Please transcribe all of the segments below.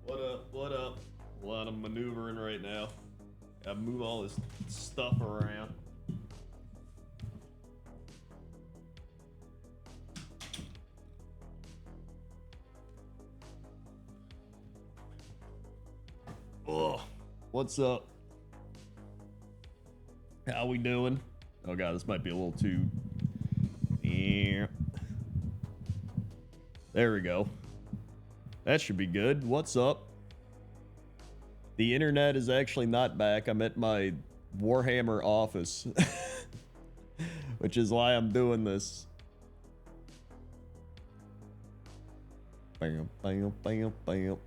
What up? What up? A lot of maneuvering right now. Gotta move all this stuff around. Oh, what's up? How we doing? Oh god, this might be a little too. Yeah. There we go. That should be good. What's up? The internet is actually not back. I'm at my Warhammer office, which is why I'm doing this. Bam, bam, bam, bam.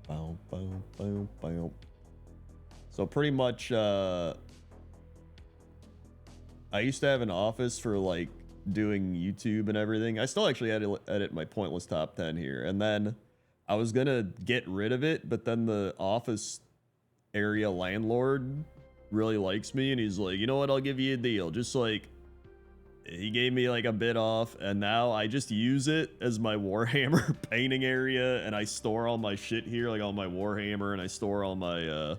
Bam, bam, bam, bam. So pretty much, I used to have an office for like doing YouTube and everything. I still actually edit my pointless top 10 here, and then I was gonna get rid of it, but then the office area landlord really likes me, and he's like, you know what, I'll give you a deal. Just like, he gave me like a bit off, and now I just use it as my Warhammer painting area, and I store all my shit here, like all my Warhammer, and I store all my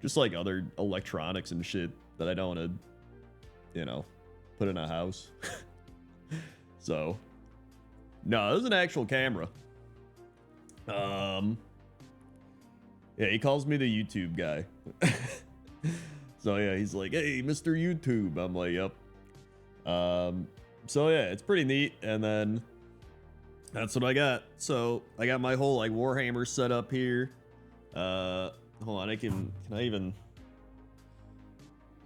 just like other electronics and shit that I don't want to, you know, put in a house. So no, this is an actual camera. Yeah, he calls me the YouTube guy. So yeah, he's like, hey, Mr. YouTube. I'm like, yep. So yeah, it's pretty neat. And then that's what I got. So I got my whole like Warhammer set up here. Hold on, can I even,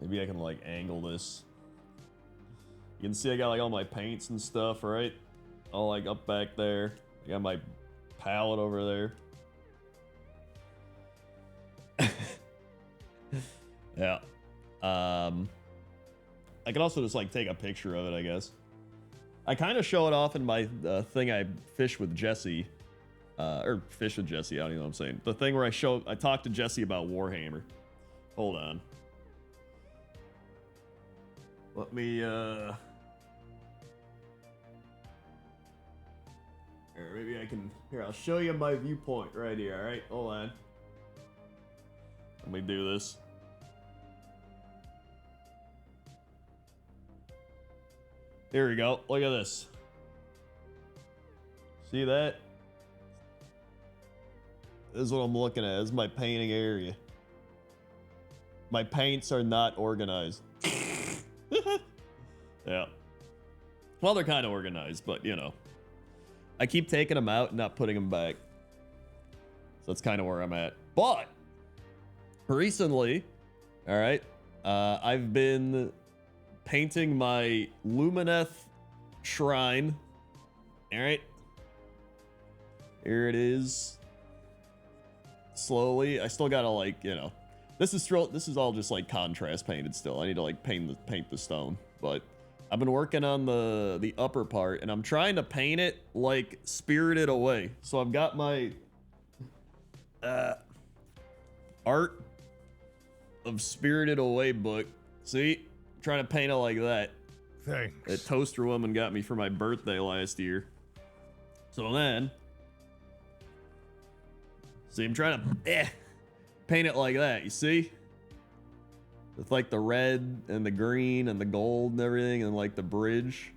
maybe I can like angle this. You can see I got like all my paints and stuff, right? All like up back there. I got my palette over there. Yeah. I can also just like take a picture of it, I guess. I kind of show it off in my thing I fish with Jesse. Or fish with Jesse, I don't even know what I'm saying. The thing where I talk to Jesse about Warhammer. Hold on. Let me, Here, maybe I can, here, I'll show you my viewpoint right here, alright? Hold on. Let me do this. Here we go, look at this. See that? This is what I'm looking at. This is my painting area. My paints are not organized. Yeah. Well, they're kind of organized, but you know. I keep taking them out and not putting them back. So that's kind of where I'm at. But recently, all right, I've been painting my Lumineth shrine. All right. Here it is. Slowly. I still gotta like, you know, this is all just like contrast painted still. I need to like paint the stone, but I've been working on the upper part, and I'm trying to paint it like Spirited Away. So I've got my art of Spirited Away book. See, I'm trying to paint it like that. Thanks. That toaster woman got me for my birthday last year. So then, see, I'm trying to paint it like that. You see? With like the red and the green and the gold and everything, and like the bridge.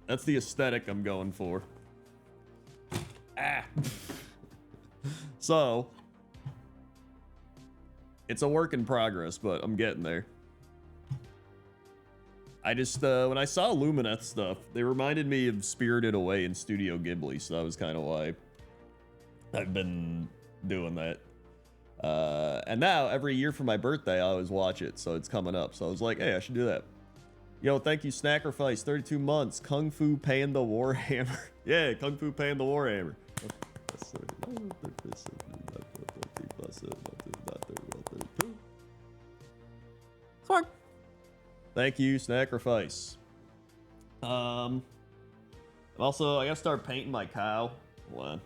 That's the aesthetic I'm going for. So it's a work in progress, but I'm getting there. I just when I saw Lumineth stuff, they reminded me of Spirited Away in Studio Ghibli, so that was kind of why I've been doing that. And now every year for my birthday, I always watch it, so it's coming up. So I was like, hey, I should do that. Yo, thank you, Snackerfice, 32 months. Kung Fu Panda Warhammer. Yeah, Kung Fu Panda Warhammer. Thank you, Snackerfice. Also, I gotta start painting my cow. Hold on.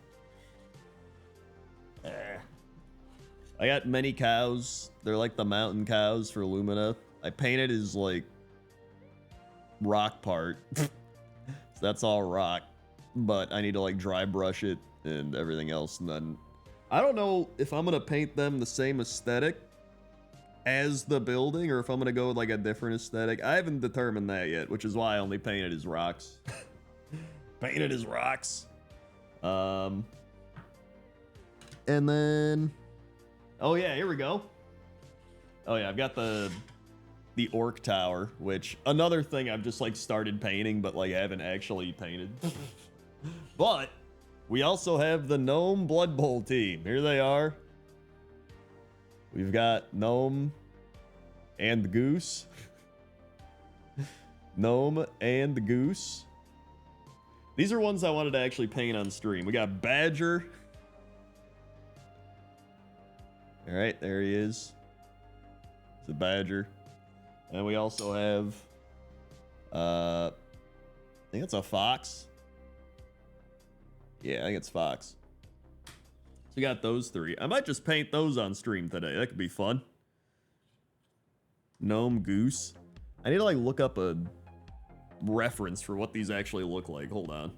I got many cows. They're like the mountain cows for Lumina. I painted his like rock part. So that's all rock. But I need to like dry brush it and everything else. And then I don't know if I'm gonna paint them the same aesthetic as the building or if I'm gonna go with like a different aesthetic. I haven't determined that yet, which is why I only painted his rocks. Painted his rocks. And then, oh yeah, here we go. Oh yeah, I've got the orc tower, which another thing I've just like started painting, but like I haven't actually painted. But we also have the Gnome Blood Bowl team. Here they are. We've got Gnome and Goose. Gnome and Goose. These are ones I wanted to actually paint on stream. We got Badger. All right, there he is. It's a Badger. And we also have, I think it's a Fox. Yeah, I think it's Fox. So we got those three. I might just paint those on stream today. That could be fun. Gnome, Goose. I need to like look up a reference for what these actually look like. Hold on.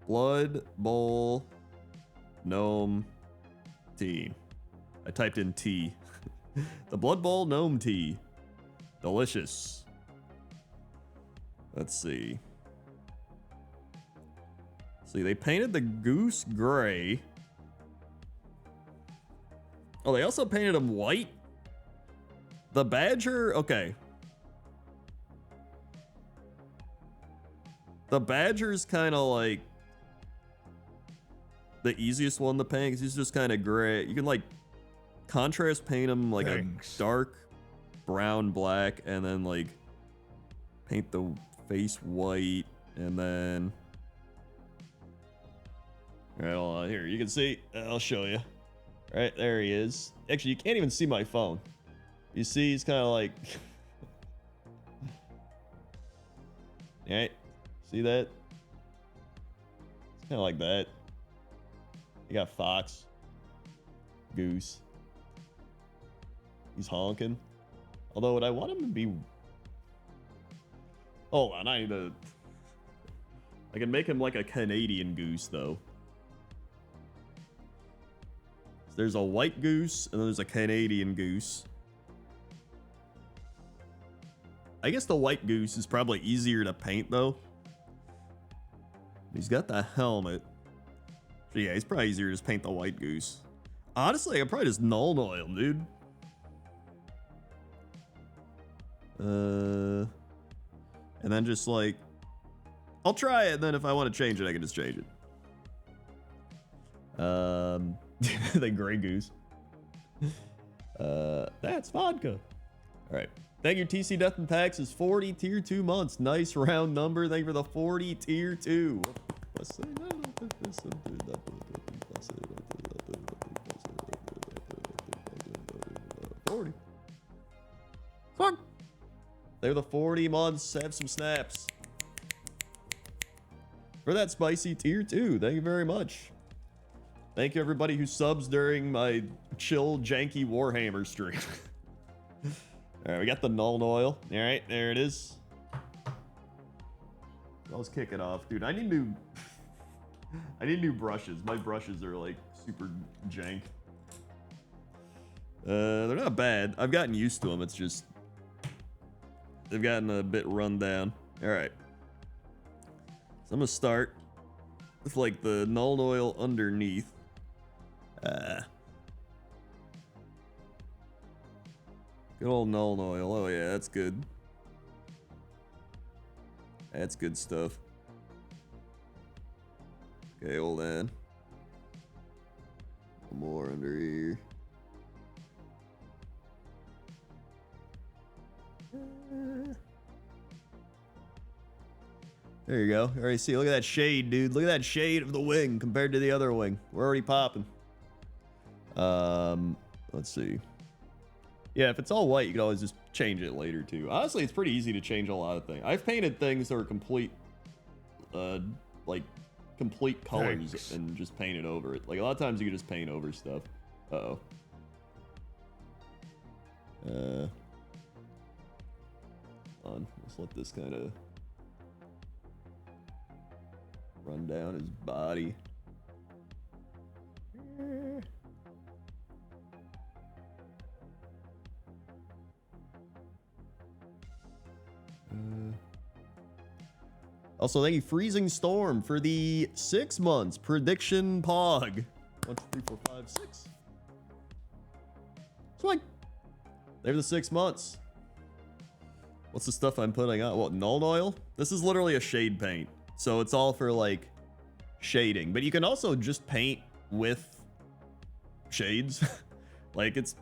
Blood Bowl Gnome Tea. I typed in tea. The Blood Bowl Gnome Tea. Delicious. Let's see. See, they painted the goose gray. Oh, they also painted him white? The badger? Okay. The badger's kind of like the easiest one to paint because he's just kind of gray. You can like contrast paint him like a dark brown black and then like paint the face white and then all right, hold on here. You can see, I'll show you. Right there he is. Actually, you can't even see my phone. You see, he's kind of like all right, see that? It's kind of like that. You got Fox, Goose. He's honking. Although, would I want him to be? Hold on, I need to. I can make him like a Canadian goose, though. There's a white goose and then there's a Canadian goose. I guess the white goose is probably easier to paint, though. He's got the helmet. So yeah, it's probably easier to just paint the white goose. Honestly, I probably just null oil, dude. And then just like, I'll try it, and then if I want to change it, I can just change it. The gray goose. That's vodka. All right. Thank you, TC Death and Taxes. 40 tier 2 months. Nice round number. Thank you for the 40 tier 2. 40. Fuck. They're the 40 months. Have some snaps. For that spicy tier 2. Thank you very much. Thank you, everybody who subs during my chill, janky Warhammer stream. All right, we got the null oil. All right, there it is. Let's kick it off, dude. I need new brushes. My brushes are like super jank. They're not bad. I've gotten used to them. It's just they've gotten a bit run down. All right. So I'm gonna start with like the null oil underneath. Good old null oil. Oh yeah, that's good. That's good stuff. Okay, hold on. One more under here. There you go. Alright, see, look at that shade, dude. Look at that shade of the wing compared to the other wing. We're already popping. Let's see. Yeah, if it's all white, you can always just change it later, too. Honestly, it's pretty easy to change a lot of things. I've painted things that are complete, like, complete colors and just paint it over it. Like, a lot of times you can just paint over stuff. Uh-oh. on. Let's let this kind of run down his body. Also, thank you, Freezing Storm, for the 6 months prediction pog. 1, 2, 3, 4, 5, 6. Swing. There's the 6 months. What's the stuff I'm putting on? What, Null Oil? This is literally a shade paint. So it's all for like shading. But you can also just paint with shades. Like it's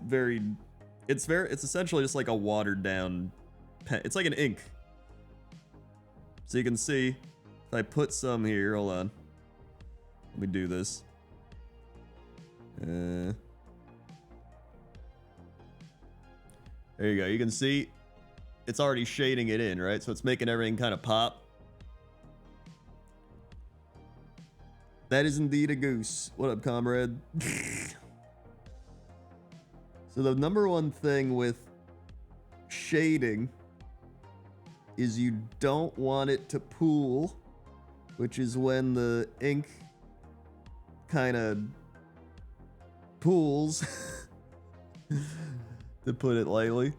essentially just like a watered down pen. It's like an ink. So you can see if I put some here, hold on. Let me do this. There you go. You can see it's already shading it in, right? So it's making everything kind of pop. That is indeed a goose. What up, comrade? So the number one thing with shading is you don't want it to pool, which is when the ink kind of pools, to put it lightly.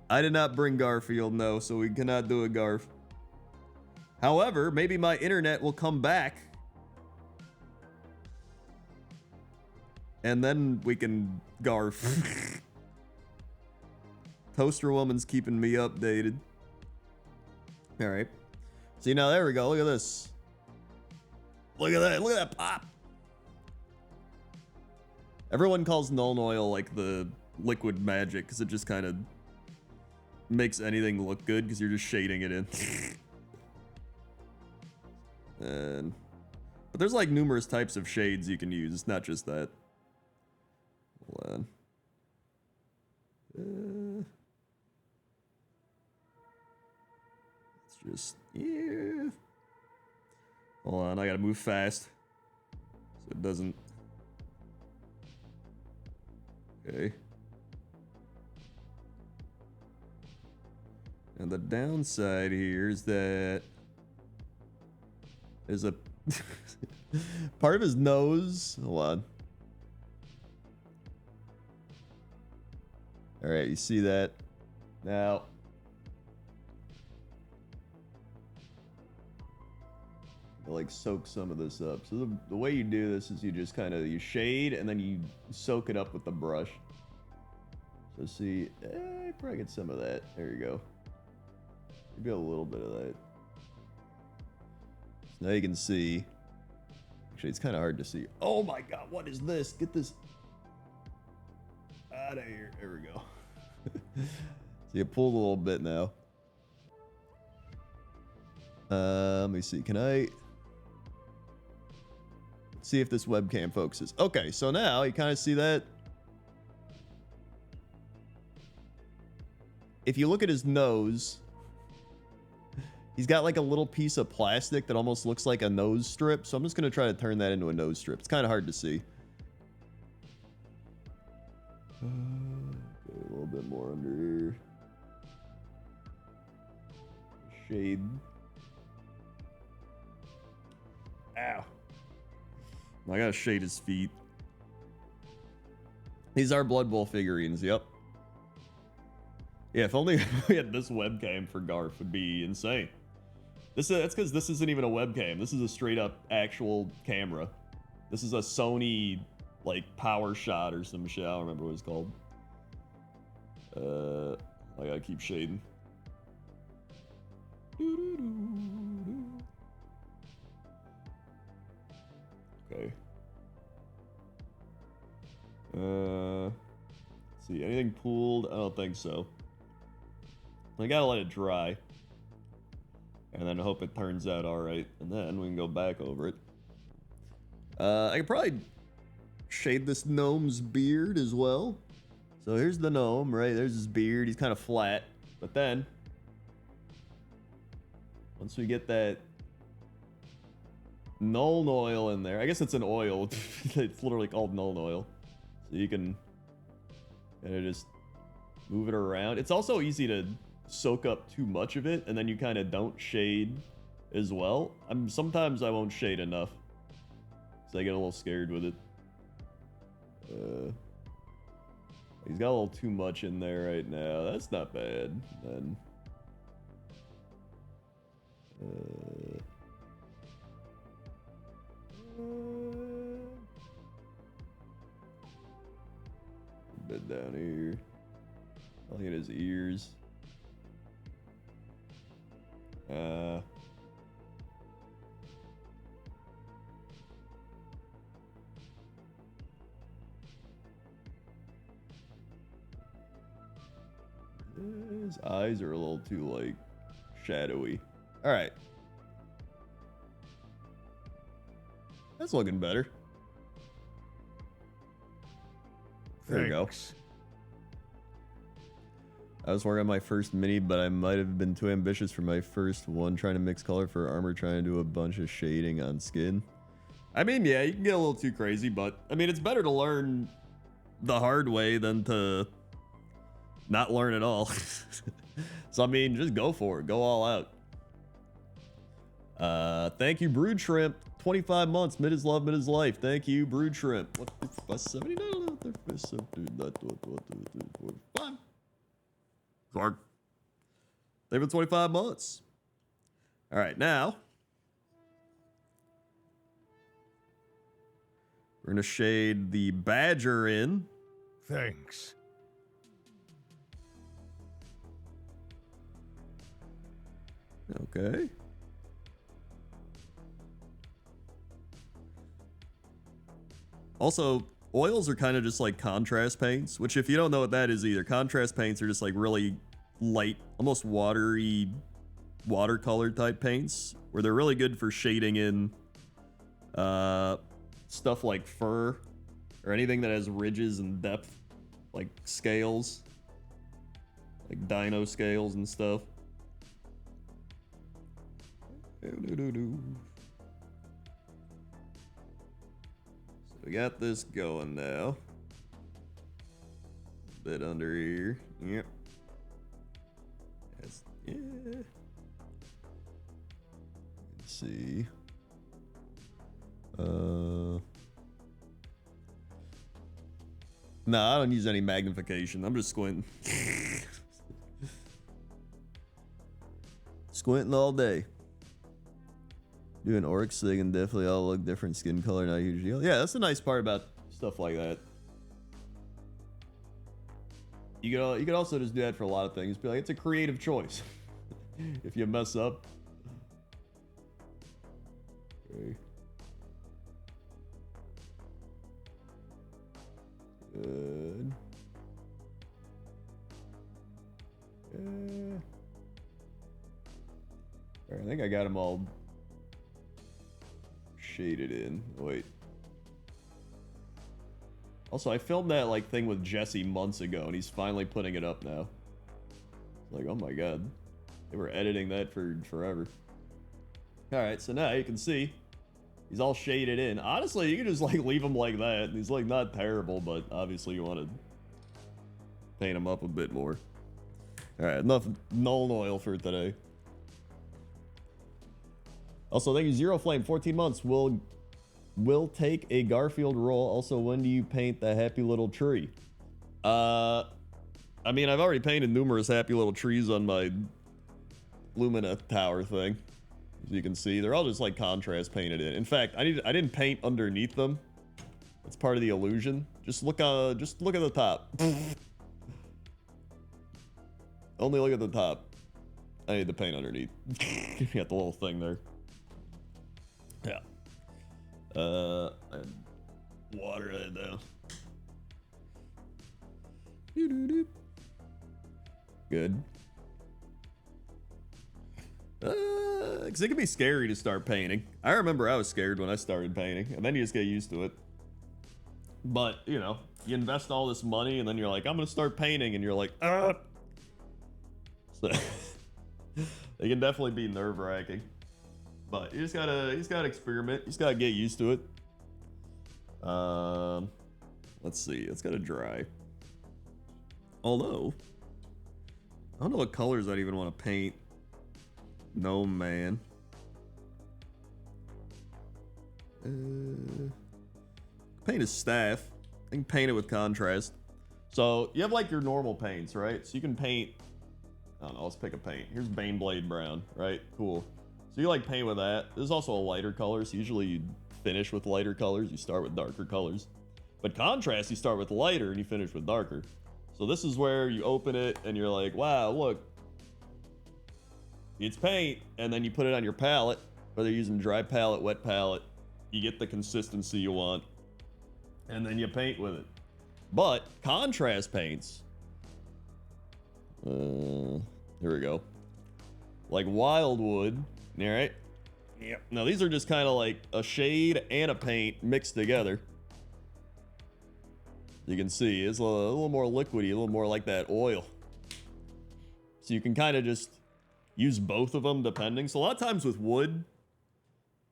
I did not bring Garfield, no, so we cannot do a Garf. However, maybe my internet will come back, and then we can Garf. Toaster Woman's keeping me updated. All right. See, now there we go. Look at this. Look at that. Look at that pop. Everyone calls Null Oil like the liquid magic because it just kind of makes anything look good because you're just shading it in. But there's like numerous types of shades you can use. It's not just that. Hold on. Just, yeah. Hold on, I gotta move fast so it doesn't. Okay. And the downside here is that there's a part of his nose. Hold on. All right, you see that now. Like soak some of this up. So the way you do this is you just kind of you shade and then you soak it up with the brush. So see, probably get some of that. There you go. Maybe a little bit of that. So now you can see. Actually, it's kind of hard to see. Oh my God, what is this? Get this out of here. There we go. So you pulled a little bit now. Let me see. Can I see if this webcam focuses? Okay, so now you kind of see that. If you look at his nose, he's got like a little piece of plastic that almost looks like a nose strip. So I'm just going to try to turn that into a nose strip. It's kind of hard to see. Okay, a little bit more under here. Shade. Ow. I gotta shade his feet. These are Blood Bowl figurines, yep. Yeah, if only we had this webcam for Garf would be insane. That's because this isn't even a webcam. This is a straight up actual camera. This is a Sony like power shot or some shit. I don't remember what it's called. I gotta keep shading. Okay. Let's see, anything pooled? I don't think so. I gotta let it dry. And then hope it turns out alright. And then we can go back over it. I could probably shade this gnome's beard as well. So here's the gnome, right? There's his beard. He's kind of flat. But then, once we get that Null Oil in there. I guess it's an oil. It's literally called Null Oil. So you can kind of just move it around. It's also easy to soak up too much of it, and then you kind of don't shade as well. Sometimes I won't shade enough, so I get a little scared with it. He's got a little too much in there right now. That's not bad. Then a bit down here. Look at his ears. His eyes are a little too, like, shadowy. All right. That's looking better. There you go. I was working on my first mini, but I might have been too ambitious for my first one, trying to mix color for armor, trying to do a bunch of shading on skin. I mean, yeah, you can get a little too crazy, but I mean, it's better to learn the hard way than to not learn at all. So I mean, just go for it. Go all out. Thank you, Brood Shrimp. 25 months. Mid is love, mid is life. Thank you, Brood Shrimp. What the 79? Clark. They've been 25 months. All right, now we're gonna shade the badger in. Thanks. Okay. Also, oils are kind of just like contrast paints, which if you don't know what that is either, contrast paints are just like really light, almost watery, watercolor type paints, where they're really good for shading in stuff like fur or anything that has ridges and depth, like scales, like dino scales and stuff. So we got this going now. A bit under here. Yep. That's, yeah. Let's see. No, I don't use any magnification. I'm just squinting. Squinting all day. Doing orcs, so they can definitely all look different skin color, not usually. Yeah, that's the nice part about stuff like that. You could also just do that for a lot of things. Be like, it's a creative choice. If you mess up. Okay. Good. I think I got them all shaded in. Wait. Also, I filmed that like thing with Jesse months ago, and he's finally putting it up now. Like, oh my god, they were editing that for forever. All right, so now you can see he's all shaded in. Honestly, you can just like leave him like that. He's like not terrible, but obviously you want to paint him up a bit more. All right, enough Nuln Oil for today. Also, thank you, Zero Flame, 14 months. Will take a Garfield roll. Also, when do you paint the happy little tree? I mean, I've already painted numerous happy little trees on my Lumina tower thing. As you can see, they're all just like contrast painted in. In fact, I didn't paint underneath them. That's part of the illusion. Just look at the top. Only look at the top. I need to paint underneath. You got the little thing there. Yeah. And water that down. Good. Because it can be scary to start painting. I remember I was scared when I started painting, and then you just get used to it. But, you know, you invest all this money, and then you're like, I'm going to start painting, and you're like, ah! So, they can definitely be nerve-wracking. But you just gotta experiment. You just gotta get used to it. Let's see. It's gotta dry. Although, I don't know what colors I'd even want to paint. No, man. Paint his staff. I can paint it with contrast. So you have like your normal paints, right? So you can paint, I don't know, let's pick a paint. Here's Baneblade Brown, right? Cool. So you like paint with that. There's also a lighter color, so usually you finish with lighter colors. You start with darker colors. But contrast, you start with lighter and you finish with darker. So this is where you open it and you're like, wow, look. It's paint, and then you put it on your palette, whether you're using dry palette, wet palette, you get the consistency you want, and then you paint with it. But contrast paints, here we go, like Wildwood, all right? Yep. Now these are just kind of like a shade and a paint mixed together. You can see it's a little more liquidy, a little more like that oil. So you can kind of just use both of them depending. So a lot of times with wood,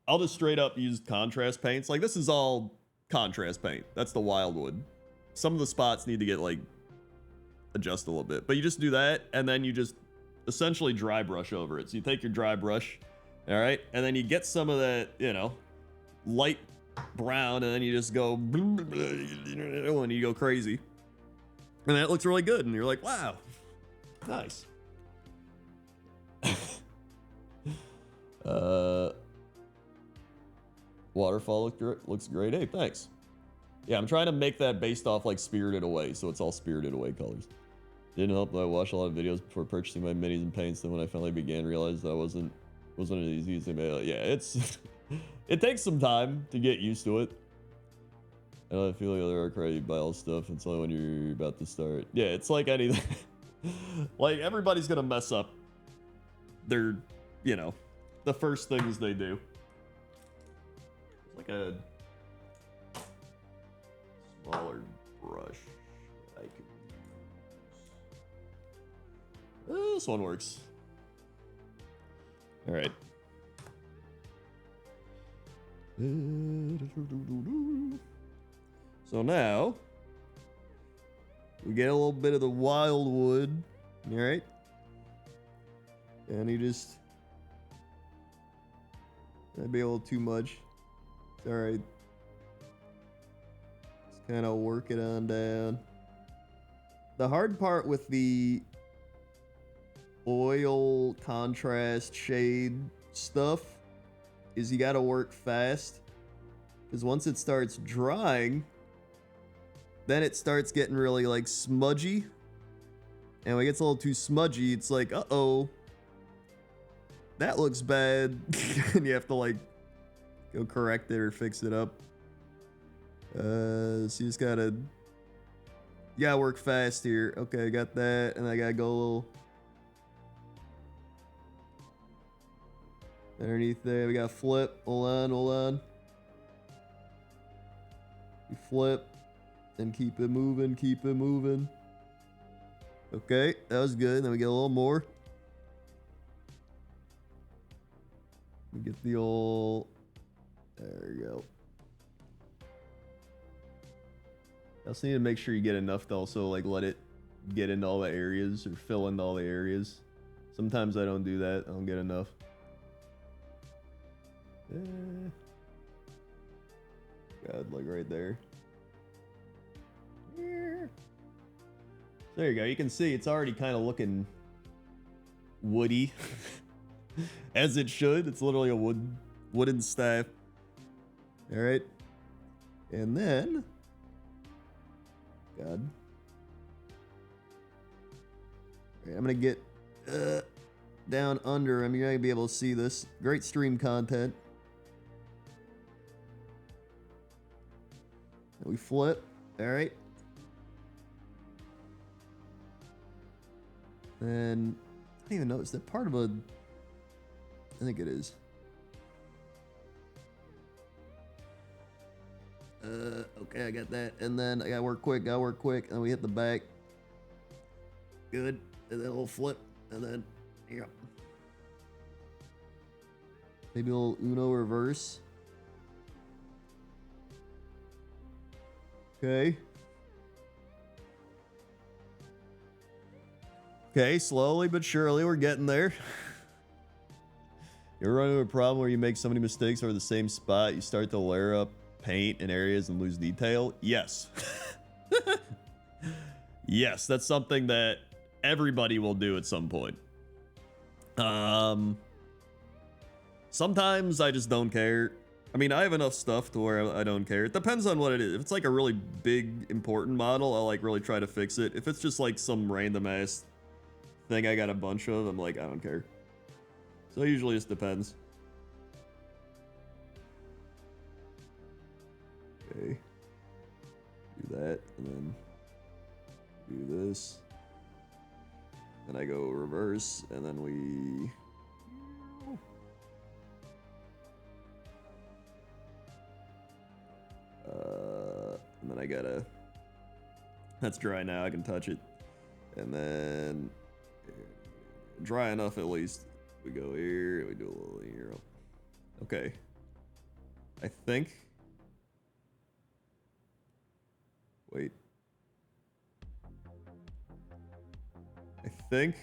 I'll just straight up use contrast paints. Like this is all contrast paint. That's the Wildwood. Some of the spots need to get like adjust a little bit, but you just do that and then you just essentially dry brush over it. So you take your dry brush, all right, and then you get some of that, you know, light brown, and then you just go and you go crazy, and that looks really good, and you're like, wow, nice. Waterfall looks great. Hey, thanks. Yeah, I'm trying to make that based off like Spirited Away, so it's all Spirited Away colors. Didn't help that I watched a lot of videos before purchasing my minis and paints. Then when I finally began, realized that wasn't as easy as they. Yeah, it's it takes some time to get used to it. And I feel like there are crazy battle stuff. It's only when you're about to start. Yeah, it's like anything. Like everybody's gonna mess up their, you know, the first things they do. It's like a smaller brush I could use. This one works. All right. So now we get a little bit of the Wildwood, all right? And you just, that'd be a little too much. It's all right. Just kind of work it on down. The hard part with the oil contrast shade stuff is you got to work fast, because once it starts drying, then it starts getting really like smudgy, and when it gets a little too smudgy, it's like, uh-oh, that looks bad. And you have to like go correct it or fix it up. So you just gotta, you gotta work fast here. Okay, I got that, and I gotta go a little underneath there. We gotta flip. Hold on. We flip and keep it moving. Okay, that was good. Then we get a little more. We get the old, there we go. I also need to make sure you get enough to also like let it get into all the areas or fill into all the areas. Sometimes I don't do that. I don't get enough. God, like right there. There you go. You can see it's already kind of looking woody, as it should. It's literally a wooden staff. All right, and then, God, right, I'm gonna get down under him. You're not gonna be able to see this. Great stream content. We flip. All right. And I don't even know. Is that part of a... I think it is. Okay, I got that. And then I gotta work quick. And then we hit the back. Good. And then we'll flip. And then, yeah. Maybe a little Uno reverse. Okay. Okay, slowly but surely we're getting there. You ever run into a problem where you make so many mistakes over the same spot, you start to layer up paint in areas and lose detail? Yes. Yes, that's something that everybody will do at some point. Sometimes I just don't care. I mean, I have enough stuff to where I don't care. It depends on what it is. If it's like a really big, important model, I'll like really try to fix it. If it's just like some random ass thing I got a bunch of, I'm like, I don't care. So it usually just depends. Okay. Do that, and then do this. Then I go reverse, and then we... and then I gotta... That's dry now, I can touch it. And then... Dry enough at least. We go here, we do a little here. Okay. I think... Wait. I think...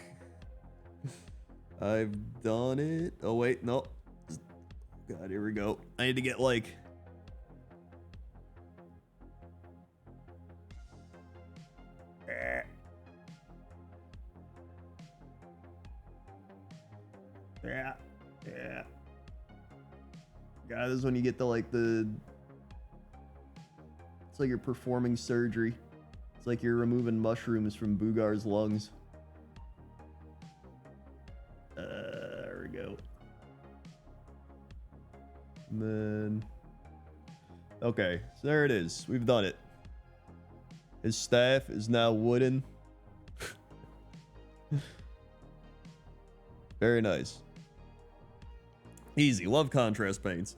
I've done it. Oh wait, no. God, here we go. I need to get like... Yeah. God, this is when you get to like the... It's like you're performing surgery. It's like you're removing mushrooms from Boogar's lungs. There we go. And then... Okay, so there it is. We've done it. His staff is now wooden. Very nice. Easy. Love contrast paints.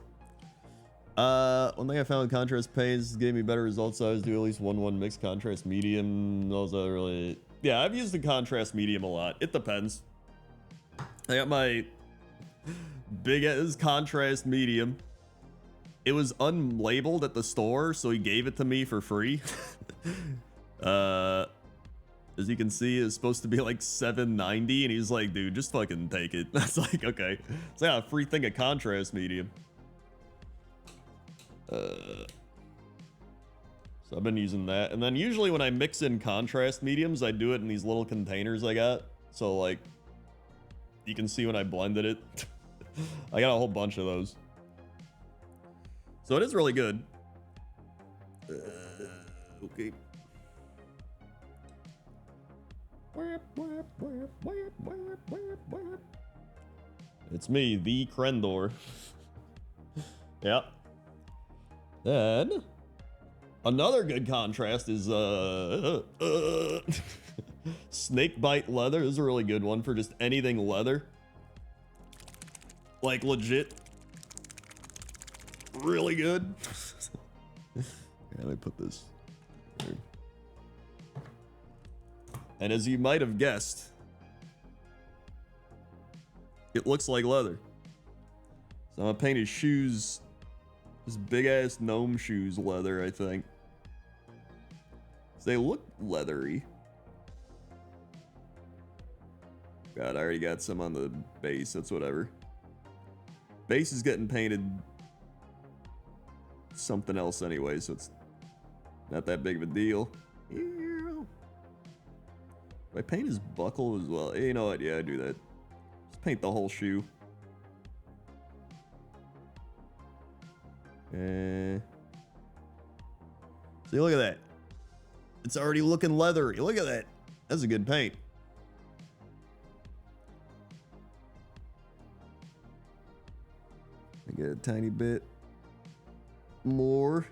One thing I found with contrast paints gave me better results. I always do at least 1-1 mixed contrast medium. Those are really... Yeah, I've used the contrast medium a lot. It depends. I got my big ass contrast medium. It was unlabeled at the store, so he gave it to me for free. As you can see, it's supposed to be like $7.90, and he's like, dude, just fucking take it. That's like, okay. It's like a free thing of contrast medium. So I've been using that. And then usually when I mix in contrast mediums, I do it in these little containers I got. So like, you can see when I blended it. I got a whole bunch of those. So it is really good. Okay. It's me, the Krendor. Yep. Then another good contrast is snakebite leather. This is a really good one for just anything leather. Like legit. Really good. Yeah, let me put this here. And as you might have guessed, it looks like leather. So I'm gonna paint his shoes, his big ass gnome shoes leather, I think. They look leathery. God, I already got some on the base, that's whatever. Base is getting painted something else anyway, so it's not that big of a deal. Do I paint his buckle as well? You know what? Yeah, I do that. Just paint the whole shoe. See, look at that. It's already looking leathery. Look at that. That's a good paint. I get a tiny bit more.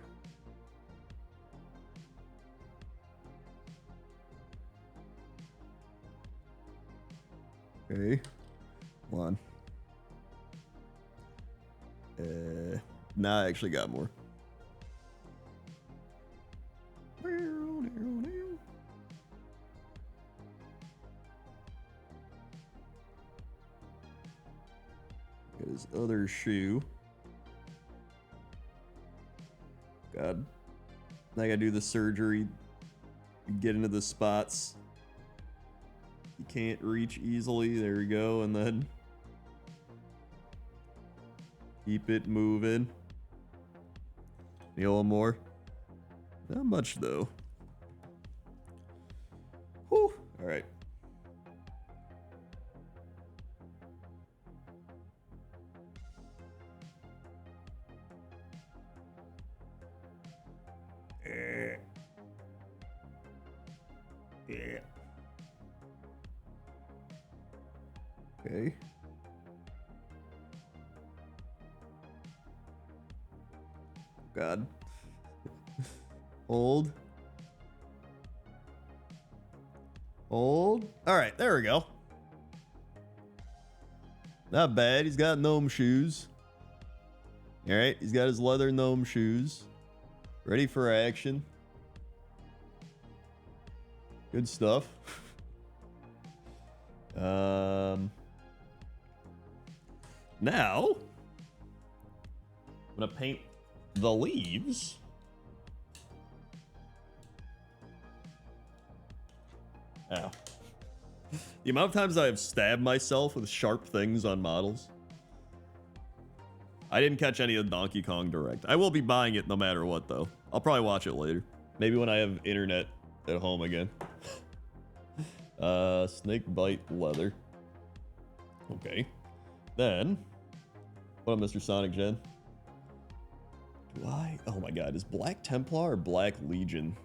Okay, come on. Nah, I actually got more. Get his other shoe. God, I gotta do the surgery. Get into the spots. You can't reach easily. There we go. And then keep it moving. Need a little more. Not much though. Whew. All right. Yeah. Okay. God. Hold. Hold. All right, there we go. Not bad. He's got gnome shoes. All right, he's got his leather gnome shoes. Ready for action. Good stuff. Now, I'm gonna paint the leaves. Ow. The amount of times I have stabbed myself with sharp things on models. I didn't catch any of Donkey Kong Direct. I will be buying it no matter what, though. I'll probably watch it later. Maybe when I have internet at home again. Snake bite leather. Okay. Then, what up, Mr. Sonic Gen? Do I? Oh my god, is Black Templar or Black Legion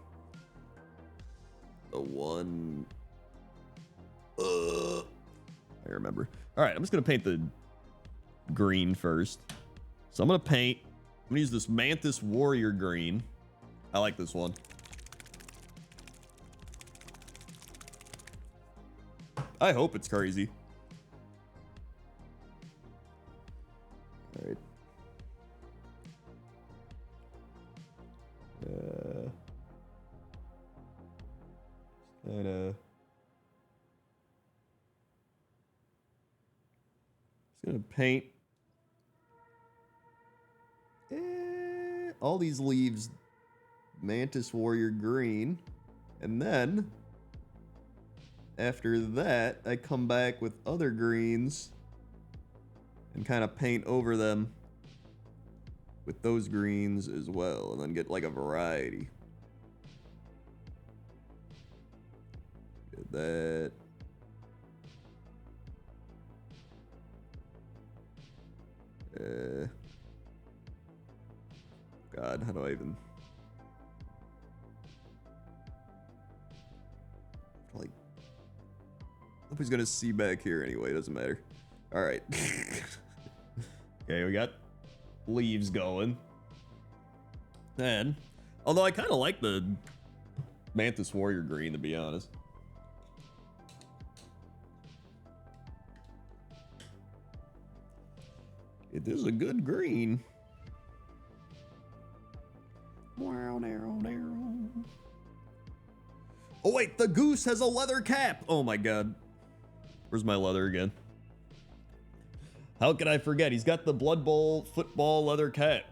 the one? I remember. All right, I'm just gonna paint the green first. So I'm gonna use this Mantis Warrior green. I like this one. I hope it's crazy. All right. Just gonna paint all these leaves Mantis Warrior green, and then after that I come back with other greens and kind of paint over them with those greens as well, and then get like a variety. Get that. God, how do I even... Like... Nobody's gonna see back here anyway, doesn't matter. Alright. Okay, we got leaves going. And, although I kind of like the Mantis Warrior green, to be honest. It is a good green. Oh wait, the goose has a leather cap. Oh my god. Where's my leather again? How could I forget? He's got the Blood Bowl football leather cap.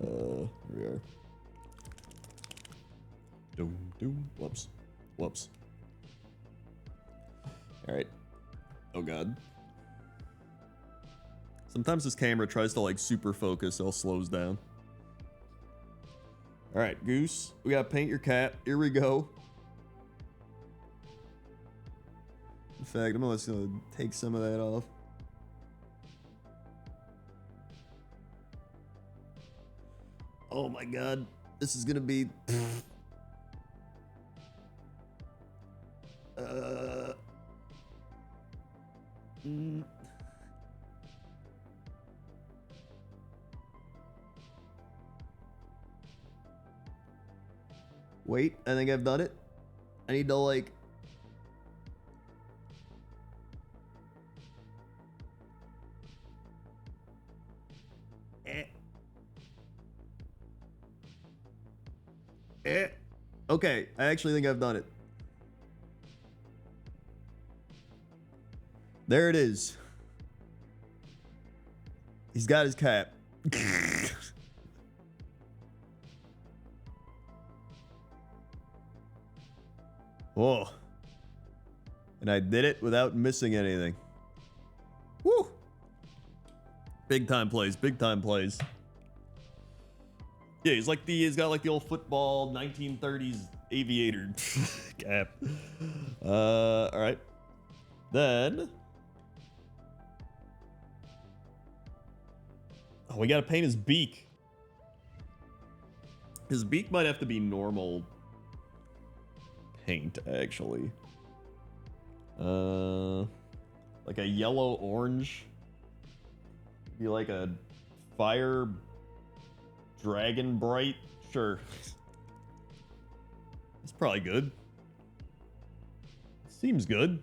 Here we are. Whoops. Whoops. All right. Oh god. Sometimes this camera tries to like super focus, it slows down. All right, Goose, we gotta paint your cap. Here we go. In fact, I'm just gonna take some of that off. Oh my god, this is gonna be... Wait, I think I've done it. I need to like... Okay, I actually think I've done it. There it is. He's got his cap. Oh. And I did it without missing anything. Woo! Big time plays, big time plays. Yeah, he's got like the old football 1930s aviator cap. All right. Then we gotta paint his beak. His beak might have to be normal paint, actually. Like a yellow orange. Be like a fire dragon bright. Sure. It's probably good. Seems good.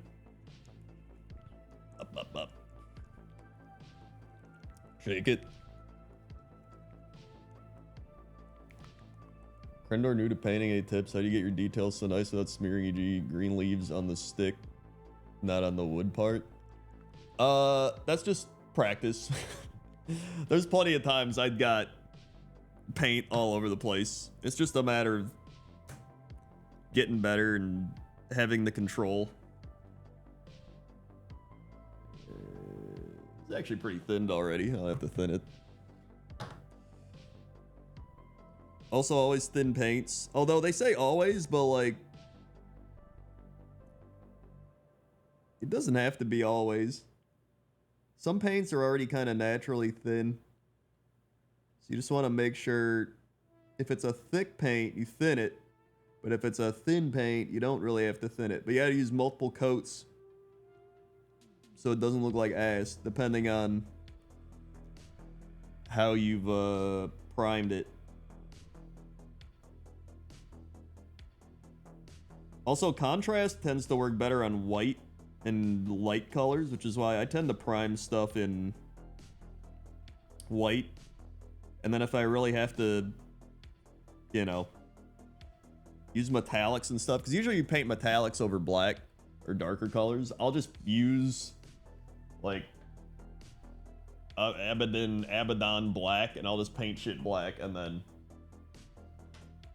Up, up, up. Shake it. Krendor new to painting. Any tips? How do you get your details so nice without smearing e.g. green leaves on the stick, not on the wood part? That's just practice. There's plenty of times I'd got paint all over the place. It's just a matter of getting better and having the control. It's actually pretty thinned already. I'll have to thin it. Also, always thin paints. Although they say always, but like, it doesn't have to be always. Some paints are already kind of naturally thin. So you just want to make sure if it's a thick paint, you thin it. But if it's a thin paint, you don't really have to thin it. But you gotta use multiple coats so it doesn't look like ass, depending on how you've primed it. Also, contrast tends to work better on white and light colors, which is why I tend to prime stuff in white. And then if I really have to, you know, use metallics and stuff, because usually you paint metallics over black or darker colors, I'll just use like Abaddon black, and I'll just paint shit black and then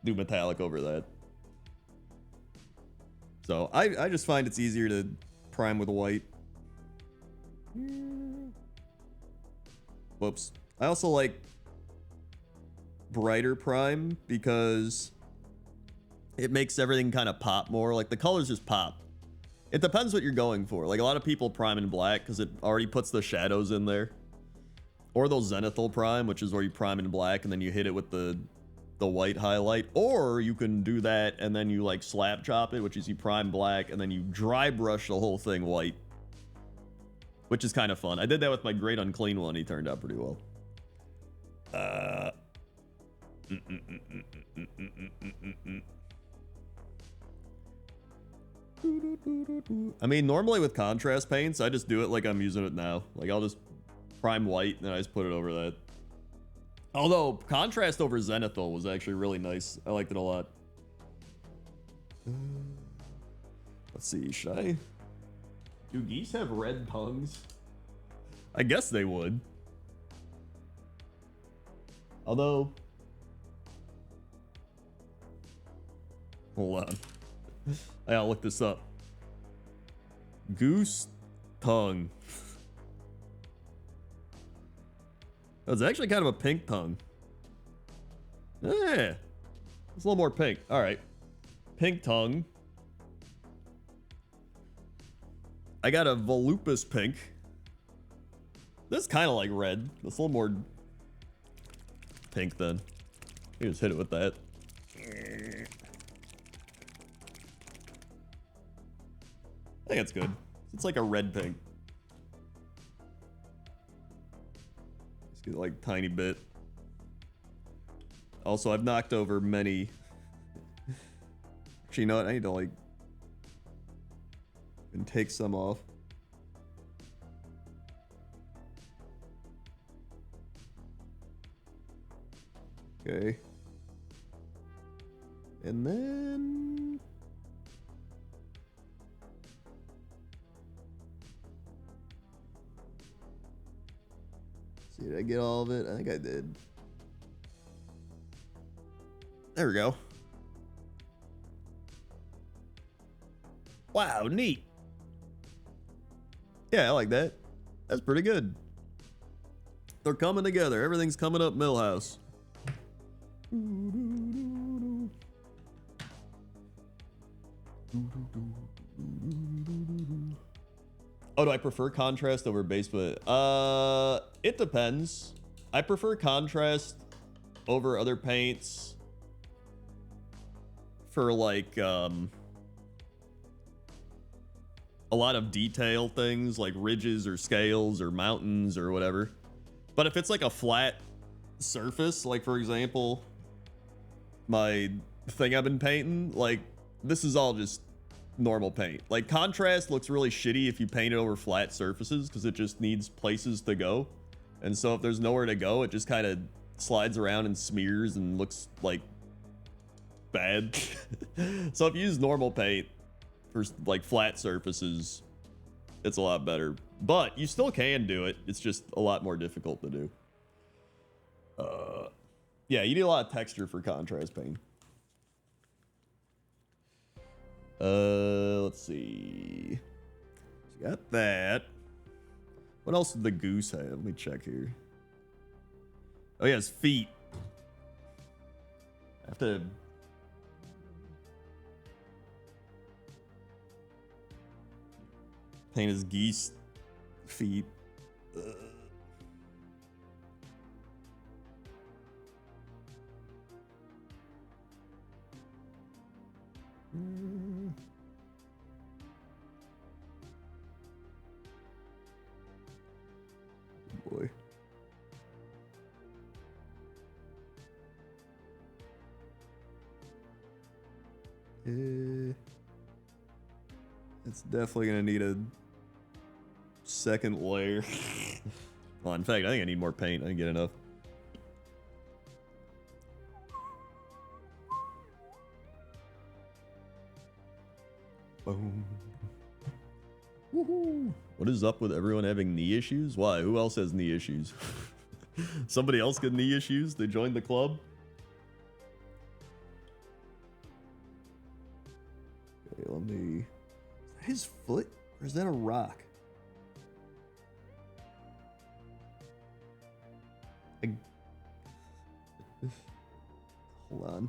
do metallic over that. So I just find it's easier to prime with white. Whoops. I also like brighter prime because it makes everything kind of pop more. Like the colors just pop. It depends what you're going for. Like a lot of people prime in black because it already puts the shadows in there. Or they'll zenithal prime, which is where you prime in black and then you hit it with the white highlight. Or you can do that and then you like slap chop it, which is you prime black and then you dry brush the whole thing white, which is kind of fun. I did that with my Great Unclean one. He turned out pretty well. I mean, normally with contrast paints, I just do it like I'm using it now. Like I'll just prime white and then I just put it over that. Although contrast over zenithal was actually really nice. I liked it a lot. Let's see, should I? Do geese have red tongues? I guess they would. Although, hold on. I gotta look this up. Goose tongue. It's actually kind of a pink tongue. Yeah, it's a little more pink. All right, pink tongue. I got a volupus pink. This is kind of like red. It's a little more pink then. You just hit it with that. I think it's good. It's like a red pink. Just get like tiny bit. Also, I've knocked over many. Actually, you know what? I need to like and take some off. Okay. And then see, did I get all of it? I think I did. There we go. Wow, neat. Yeah, I like that. That's pretty good. They're coming together. Everything's coming up Millhouse. Oh, do I prefer contrast over base? But it depends. I prefer contrast over other paints for like a lot of detail things like ridges or scales or mountains or whatever. But if it's like a flat surface, like for example, my thing I've been painting, like this is all just normal paint. Like contrast looks really shitty if you paint it over flat surfaces because it just needs places to go. And so if there's nowhere to go, it just kind of slides around and smears and looks like bad. So if you use normal paint for like flat surfaces, it's a lot better. But you still can do it. It's just a lot more difficult to do. Yeah, you need a lot of texture for contrast paint. Let's see. So got that. What else did the goose have? Let me check here. Oh yeah, his feet. I have to paint his geese feet. Boy. It's definitely gonna need a second layer. Well, in fact, I think I need more paint. I didn't get enough. Boom. Woohoo. What is up with everyone having knee issues? Why? Who else has knee issues? Somebody else get knee issues? They joined the club? Okay, let me... Is that his foot? Or is that a rock? Hold on.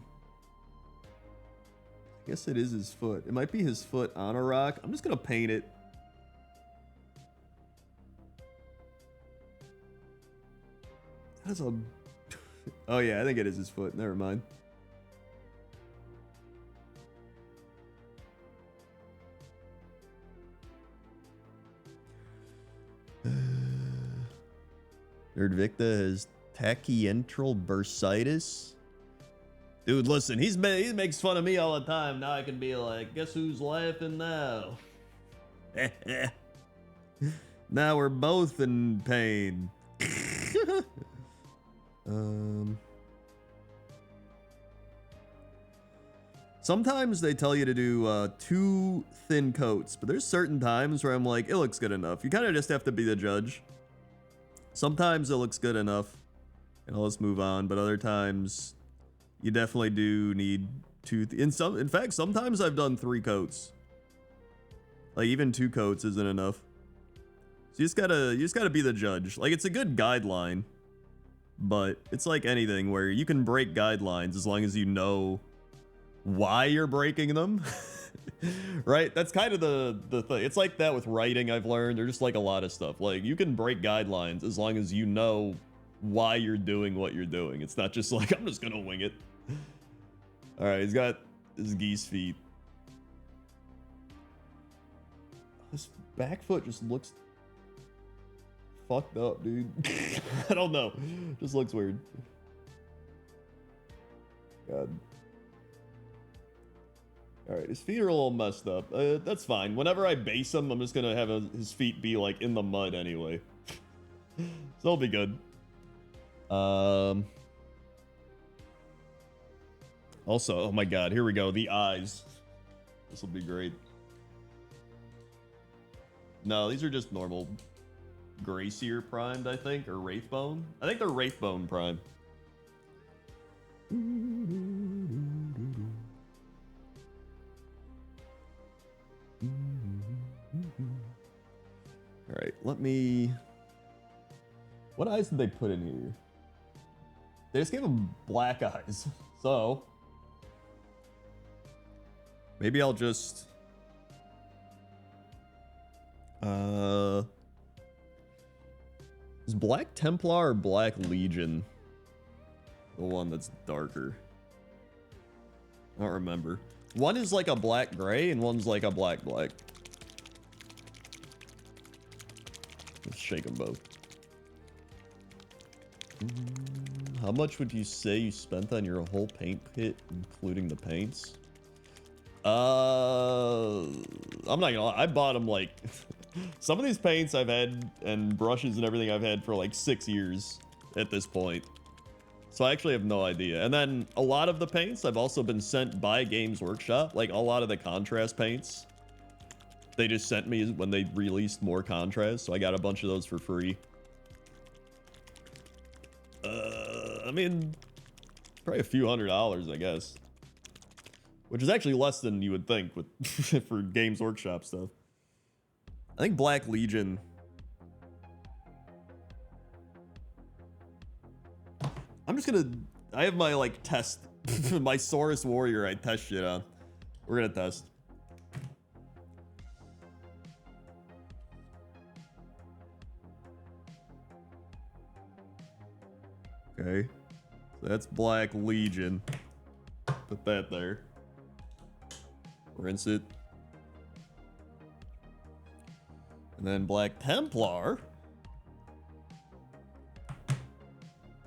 I guess it is his foot. It might be his foot on a rock. I'm just gonna paint it. That's a... Oh yeah, I think it is his foot. Never mind. Nerdvicta has tachyentral bursitis. Dude, listen, he makes fun of me all the time. Now I can be like, guess who's laughing now? Now we're both in pain. Sometimes they tell you to do 2 thin coats, but there's certain times where I'm like, it looks good enough. You kind of just have to be the judge. Sometimes it looks good enough, and let's move on. But other times, you definitely do need 2. In fact, sometimes I've done 3 coats. Like even 2 coats isn't enough. So you just gotta be the judge. Like it's a good guideline, but it's like anything where you can break guidelines as long as you know why you're breaking them. Right? That's kind of the thing. It's like that with writing, I've learned, or just like a lot of stuff. Like you can break guidelines as long as you know why you're doing what you're doing. It's not just like, I'm just gonna wing it. All right, he's got his geese feet. His back foot just looks fucked up, dude. I don't know. Just looks weird. God. All right, his feet are a little messed up. That's fine. Whenever I base him, I'm just gonna have his feet be like in the mud anyway. So it'll be good. Also, oh my god, here we go. The eyes. This will be great. No, these are just normal Gracier primed, I think, or Wraithbone. I think they're Wraithbone prime. All right, let me... What eyes did they put in here? They just gave him black eyes. So... maybe I'll just... Is Black Templar or Black Legion the one that's darker? I don't remember. One is like a black gray and one's like a black. Let's shake them both. How much would you say you spent on your whole paint kit, including the paints? I'm not gonna lie, I bought them like some of these paints I've had and brushes and everything I've had for like 6 years at this point. So I actually have no idea. And then a lot of the paints I've also been sent by Games Workshop, like a lot of the contrast paints. They just sent me when they released more contrast, so I got a bunch of those for free. I mean, probably a few $100s, I guess. Which is actually less than you would think with for Games Workshop stuff. I think Black Legion. I'm just gonna... I have my, like, test... my Saurus Warrior I test shit on. We're gonna test. Okay. So that's Black Legion. Put that there. Rinse it. And then Black Templar.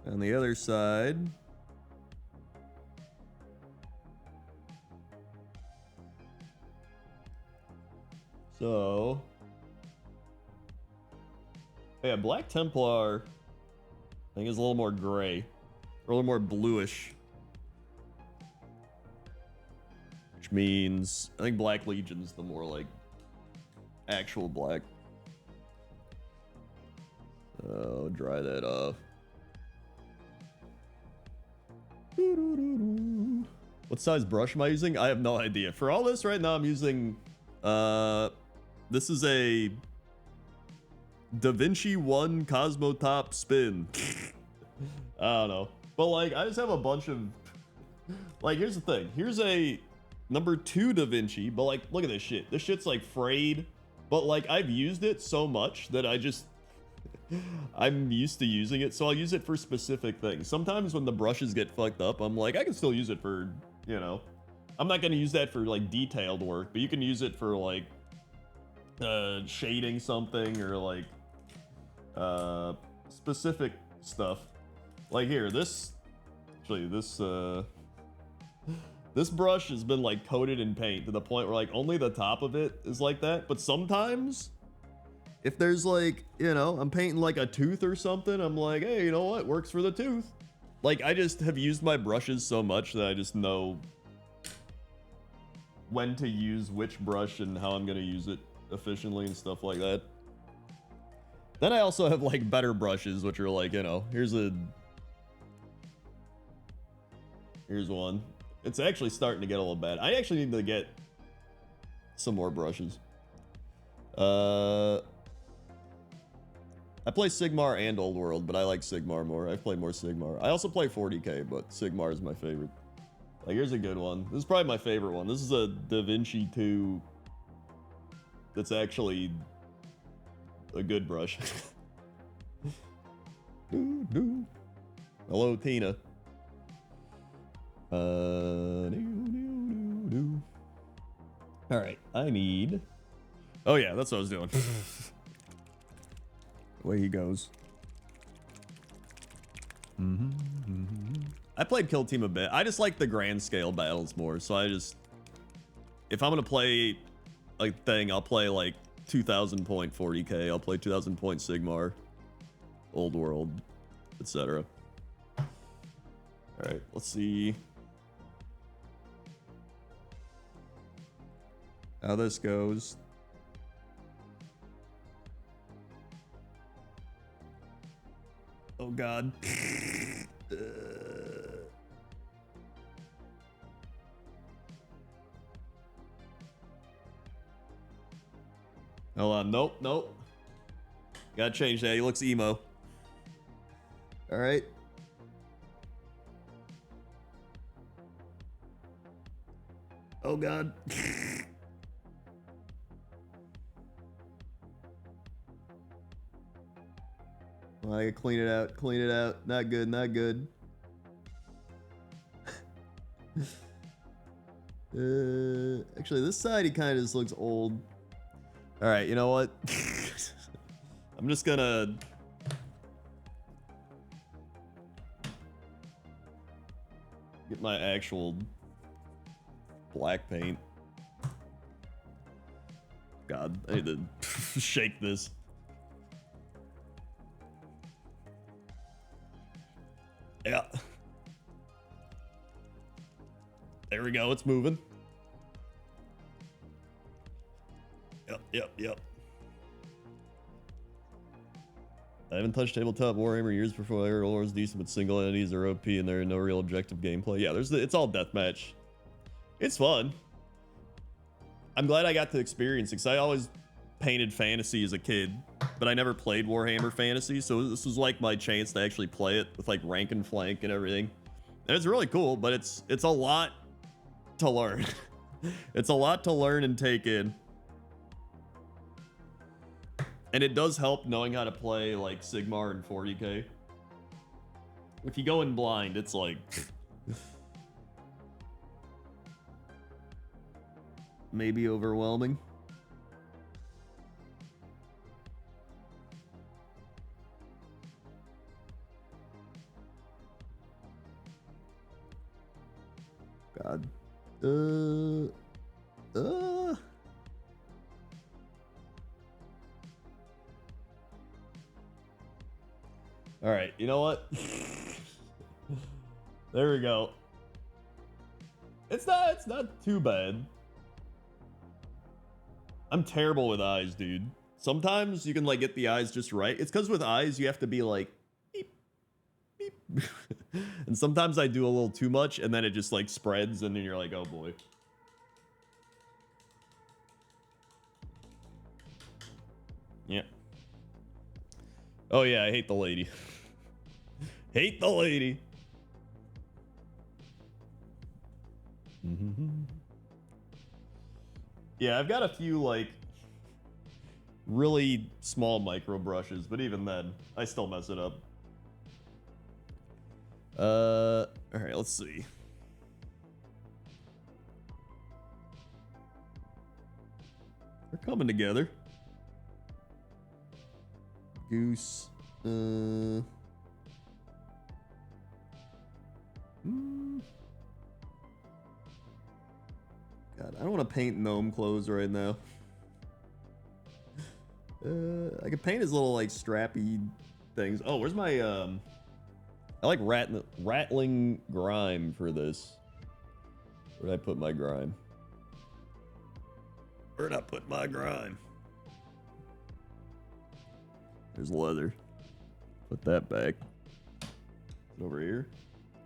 On the other side. So. Yeah, Black Templar, I think is a little more gray. Or a little more bluish. Which means, I think Black Legion's the more like actual black. So, dry that off. What size brush am I using? I have no idea. For all this right now, I'm using, this is a Da Vinci 1 Cosmo Top Spin. I don't know. But like, I just have a bunch of, like, here's the thing. Here's a number 2 Da Vinci, but like, look at this shit. This shit's like frayed, but like, I've used it so much that I just, I'm used to using it, so I'll use it for specific things. Sometimes when the brushes get fucked up, I'm like, I can still use it for, you know, I'm not gonna use that for like detailed work, but you can use it for like shading something or like specific stuff. Like here, this this brush has been like coated in paint to the point where like only the top of it is like that. But sometimes if there's like, you know, I'm painting like a tooth or something, I'm like, hey, you know what, works for the tooth. Like, I just have used my brushes so much that I just know when to use which brush and how I'm gonna use it efficiently and stuff like that. Then I also have like better brushes, which are like, you know, here's one. It's actually starting to get a little bad. I actually need to get some more brushes. I play Sigmar and Old World, but I like Sigmar more. I play more Sigmar. I also play 40k, but Sigmar is my favorite. Like, here's a good one. This is probably my favorite one. This is a Da Vinci 2 that's actually a good brush. Hello, Tina. Alright, I need... Oh yeah, that's what I was doing. Away he goes. I played Kill Team a bit. I just like the grand scale battles more, so I just... If I'm gonna play a thing, I'll play like 2000 point 40k, I'll play 2000 point Sigmar, Old World, etc. Alright, let's see how this goes. Oh god. Hold on, nope. Gotta change that. He looks emo. All right. Oh God. Well, I gotta clean it out. Clean it out. Not good. Not good. Actually, this side he kind of just looks old. All right, you know what? I'm just gonna get my actual black paint. God, I need to shake this. Yeah. There we go, it's moving. Yep. I haven't touched tabletop Warhammer years before I heard War's decent, but single entities are OP and there are no real objective gameplay. Yeah, it's all deathmatch. It's fun. I'm glad I got to experience it because I always painted fantasy as a kid, but I never played Warhammer Fantasy, so this was like my chance to actually play it with like rank and flank and everything. And it's really cool, but it's a lot to learn. It's a lot to learn and take in. And it does help knowing how to play like Sigmar and 40k. If you go in blind, it's like maybe overwhelming. God. All right, you know what? There we go. It's not too bad. I'm terrible with eyes, dude. Sometimes you can like get the eyes just right. It's because with eyes you have to be like beep, beep. And sometimes I do a little too much and then it just like spreads and then you're like, oh boy. Yeah. Oh yeah, I hate the lady. Hate the lady. Yeah, I've got a few like really small micro brushes, but even then, I still mess it up. All right, let's see. They're coming together. Goose. God, I don't want to paint gnome clothes right now. I could paint his little like strappy things. Oh, where's my I like rattling grime for this. Where did I put my grime? Where'd I put my grime? There's leather. Put that back. Over here.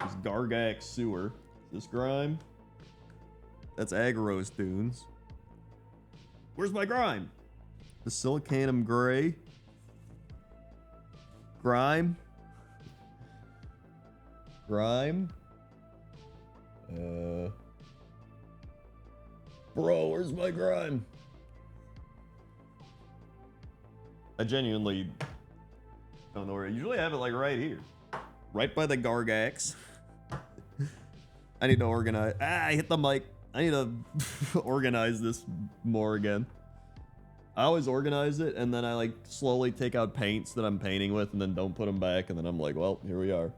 This Gargak sewer. This grime. That's Agros dunes. Where's my grime? The Silicanum Gray. Grime. Grime. Bro, where's my grime? I genuinely don't know where. I usually have it like right here. Right by the Gargax. I need to organize. I hit the mic. I need to organize this more again. I always organize it and then I like slowly take out paints that I'm painting with and then don't put them back and then I'm like, well, here we are.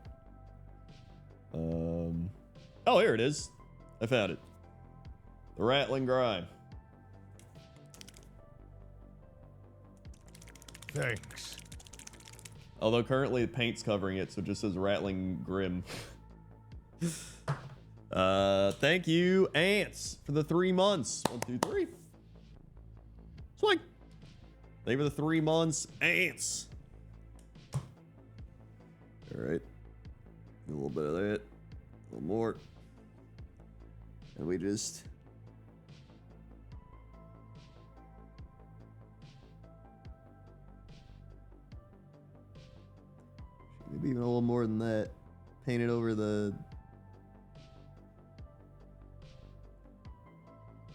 Oh, here it is. I found it. The Rattling Grime. Thanks. Although currently the paint's covering it, so it just says Rattling Grim. Thank you, Ants, for the 3 months. 1, 2, 3. Swing. Thank you for the 3 months, Ants. All right. A little bit of that. A little more. And we just... Maybe even a little more than that. Paint it over the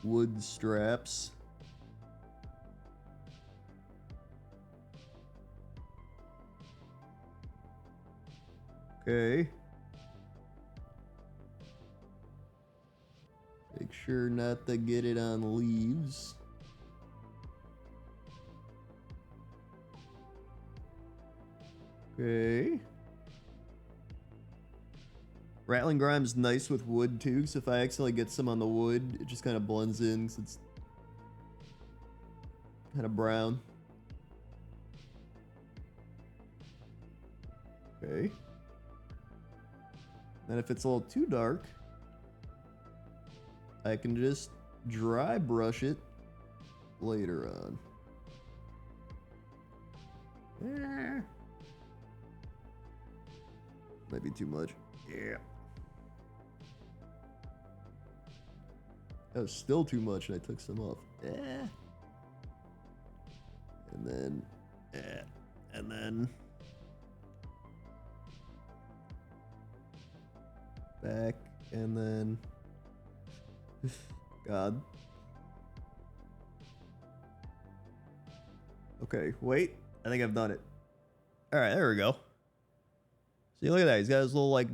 wood straps. Okay. Make sure not to get it on leaves. Okay. Rattling Grime's nice with wood too, so if I accidentally get some on the wood, it just kind of blends in because it's kind of brown. Okay. And if it's a little too dark, I can just dry brush it later on. Might be too much. Yeah. That was still too much and I took some off. And then, and then back, and then God. Okay, wait. I think I've done it. All right, there we go. See, look at that. He's got his little like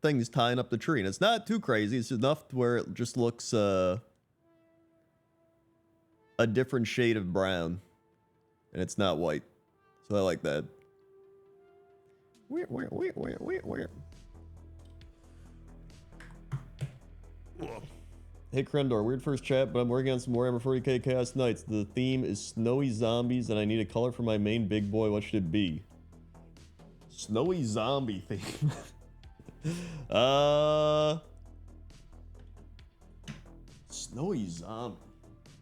things tying up the tree, and it's not too crazy. It's enough to where it just looks a different shade of brown, and it's not white. So I like that. Where? Hey Krendor, weird first chat, but I'm working on some Warhammer 40k Chaos Knights. The theme is snowy zombies, and I need a color for my main big boy. What should it be? Snowy zombie theme. Snowy zombie.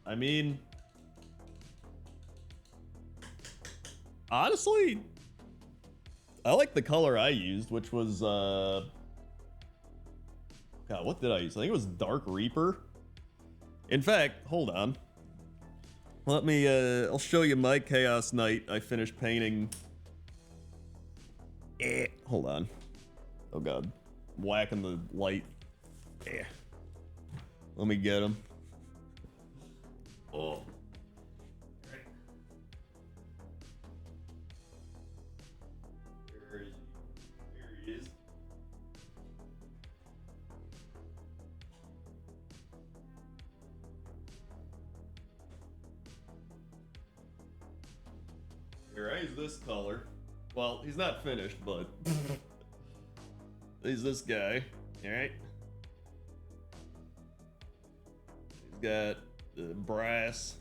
I mean, honestly, I like the color I used, which was God, what did I use? I think it was Dark Reaper. In fact, hold on. Let me, I'll show you my Chaos Knight I finished painting. Hold on. Oh God. Whacking the light. Let me get him. Oh. Where is he? There he is. Here, I use this color. Well, he's not finished, but he's this guy. Alright. He's got the brass.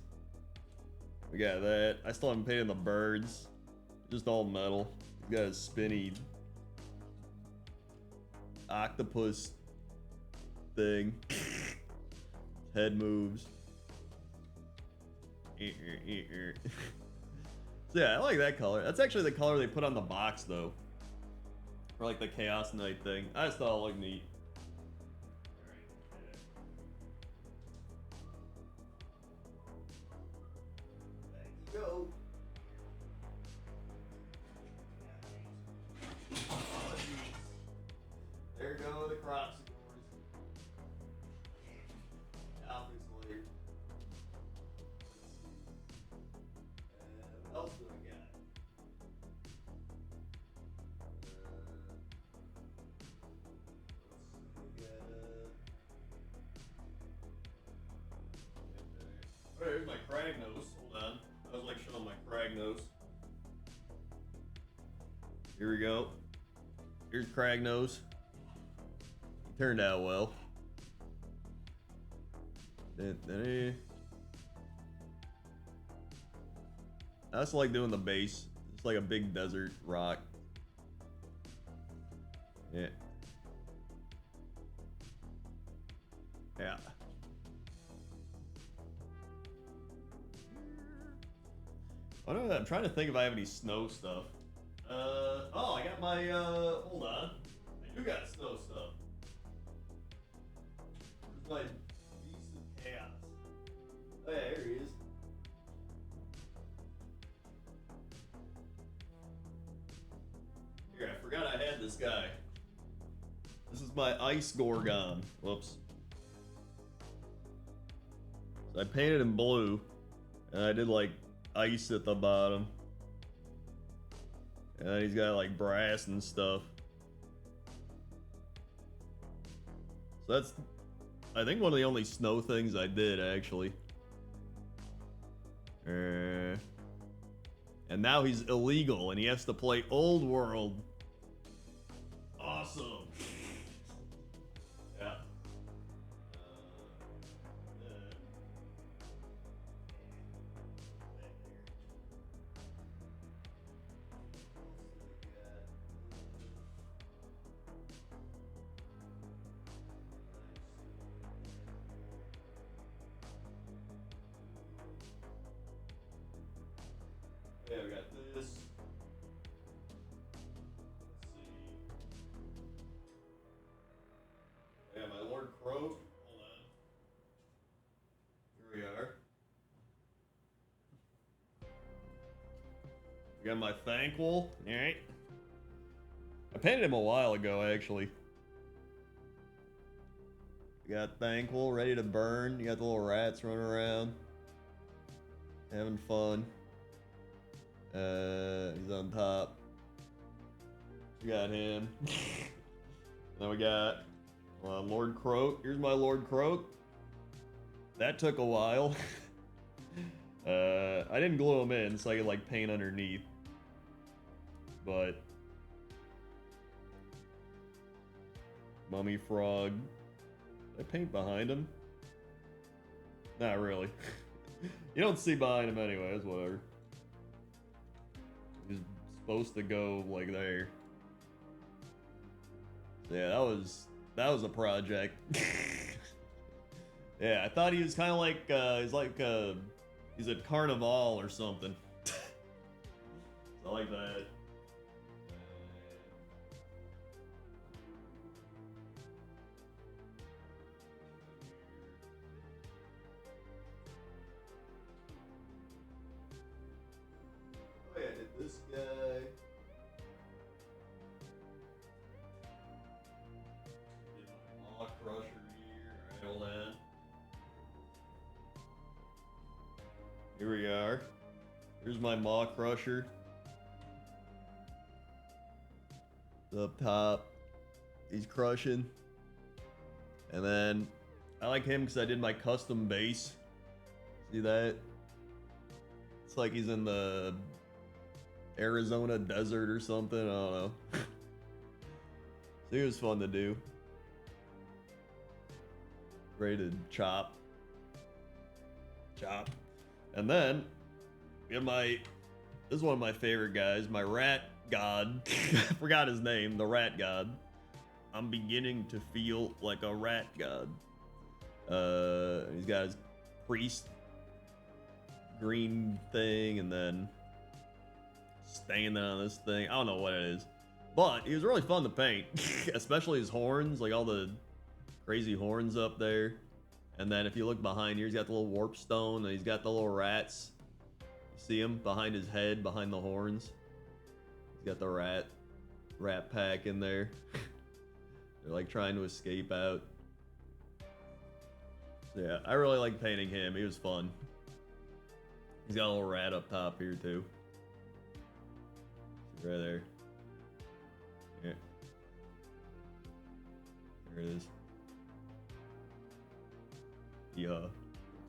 We got that. I still haven't painted the birds. Just all metal. He's got a spinny octopus thing. Head moves. So yeah, I like that color. That's actually the color they put on the box though. For like the Chaos Knight thing. I just thought it looked neat. There you go. There go the crops. Obviously. What else do we got? There's my crag nose. Hold on. I was like showing my crag nose. Here we go. Here's crag nose. Turned out well. I also like doing the base. It's like a big desert rock. Yeah. Yeah. I don't know. I'm trying to think if I have any snow stuff. Oh, I got my, hold on. I do got snow stuff. Where's my Beast of Chaos? Oh yeah, here he is. Here, I forgot I this guy. This is my ice Gorgon. Whoops. So I painted him blue, and I did like ice at the bottom. And then he's got like brass and stuff. So that's, I think, one of the only snow things I did, actually. And now he's illegal, and he has to play Old World. Awesome. Yeah. Yeah, we got this. Let's see. Yeah, my Lord Crow. Hold on. Here we are. We got my Thankful. Alright. I painted him a while ago, actually. You got Thankful, ready to burn. You got the little rats running around. Having fun. He's on top. We got him. Then we got Lord Croak. Here's my Lord Croak. That took a while. I didn't glue him in so I could like paint underneath. But Mummy Frog. Did I paint behind him? Not really. You don't see behind him anyways, whatever. He's supposed to go like there. Yeah, that was a project. Yeah, I thought he was kind of like he's at Carnival or something. So like that. Oh yeah, I did this guy. Did my Maw Crusher here. Alright, hold on. Here we are. Here's my Maw Crusher. Up top. He's crushing. And then I like him because I did my custom base. See that? It's like he's in the Arizona desert or something. I don't know. So it was fun to do. Ready to chop. Chop. And then we have my, this is one of my favorite guys, my rat god. I forgot his name, the rat god. I'm beginning to feel like a rat god. He's got his priest green thing and then standing on this thing. I don't know what it is, but he was really fun to paint, especially his horns, like all the crazy horns up there. And then if you look behind here, he's got the little warp stone and he's got the little rats. You see him behind his head, behind the horns. He's got the rat pack in there. They're like trying to escape out. Yeah, I really like painting him. He was fun. He's got a little rat up top here too. Right there. Yeah. There it is. Yeah.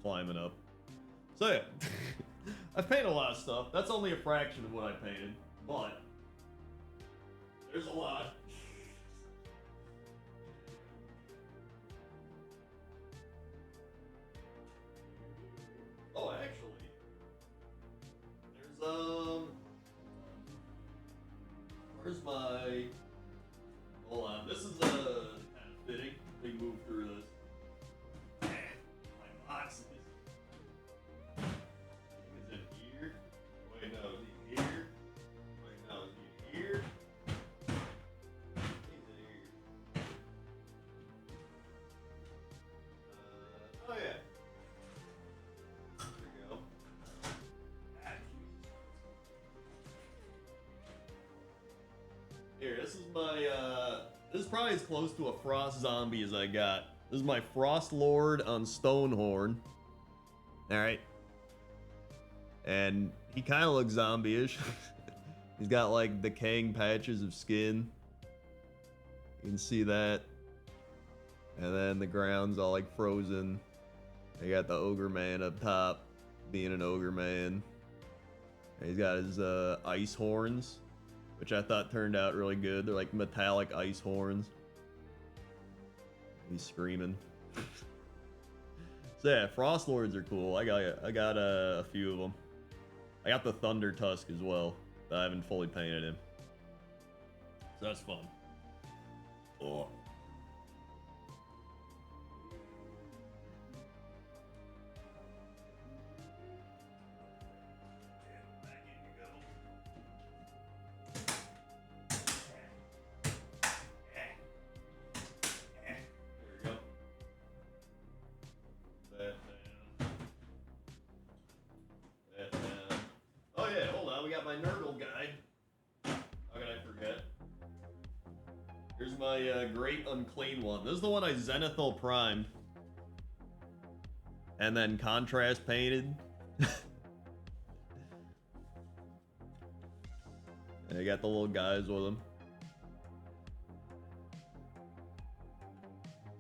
Climbing up. So yeah. I've painted a lot of stuff. That's only a fraction of what I painted, but there's a lot. Oh, actually, there's where's my? Hold on, this is kind of fitting. Let me move through this. My boxes. Is it here? Wait, no, is it here? Wait, no, is it here? Is it here? Oh yeah. There we go. Here, this is my, this is probably as close to a frost zombie as I got. This is my Frost Lord on Stonehorn. Alright. And he kind of looks zombie-ish. He's got, like, decaying patches of skin. You can see that. And then the ground's all, like, frozen. They got the Ogre Man up top, being an Ogre Man. And he's got his, ice horns, which I thought turned out really good. They're like metallic ice horns. He's screaming. So yeah, Frost Lords are cool. I got a few of them. I got the Thunder Tusk as well, but I haven't fully painted him. So that's fun. Oh. My Nurgle guide. How can I forget? Here's my Great Unclean one. This is the one I Zenithal primed. And then contrast painted. And I got the little guys with them.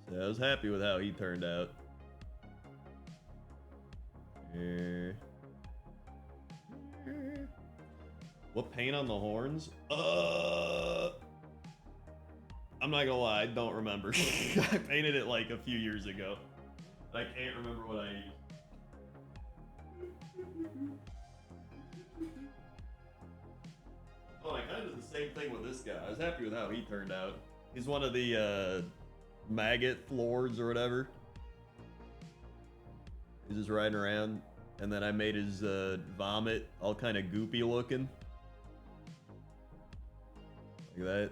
So I was happy with how he turned out. What paint on the horns? I'm not gonna lie, I don't remember. I painted it like a few years ago. I can't remember what I used. Oh, I kind of did the same thing with this guy. I was happy with how he turned out. He's one of the maggot lords or whatever. He's just riding around, and then I made his vomit all kind of goopy looking. Look at that.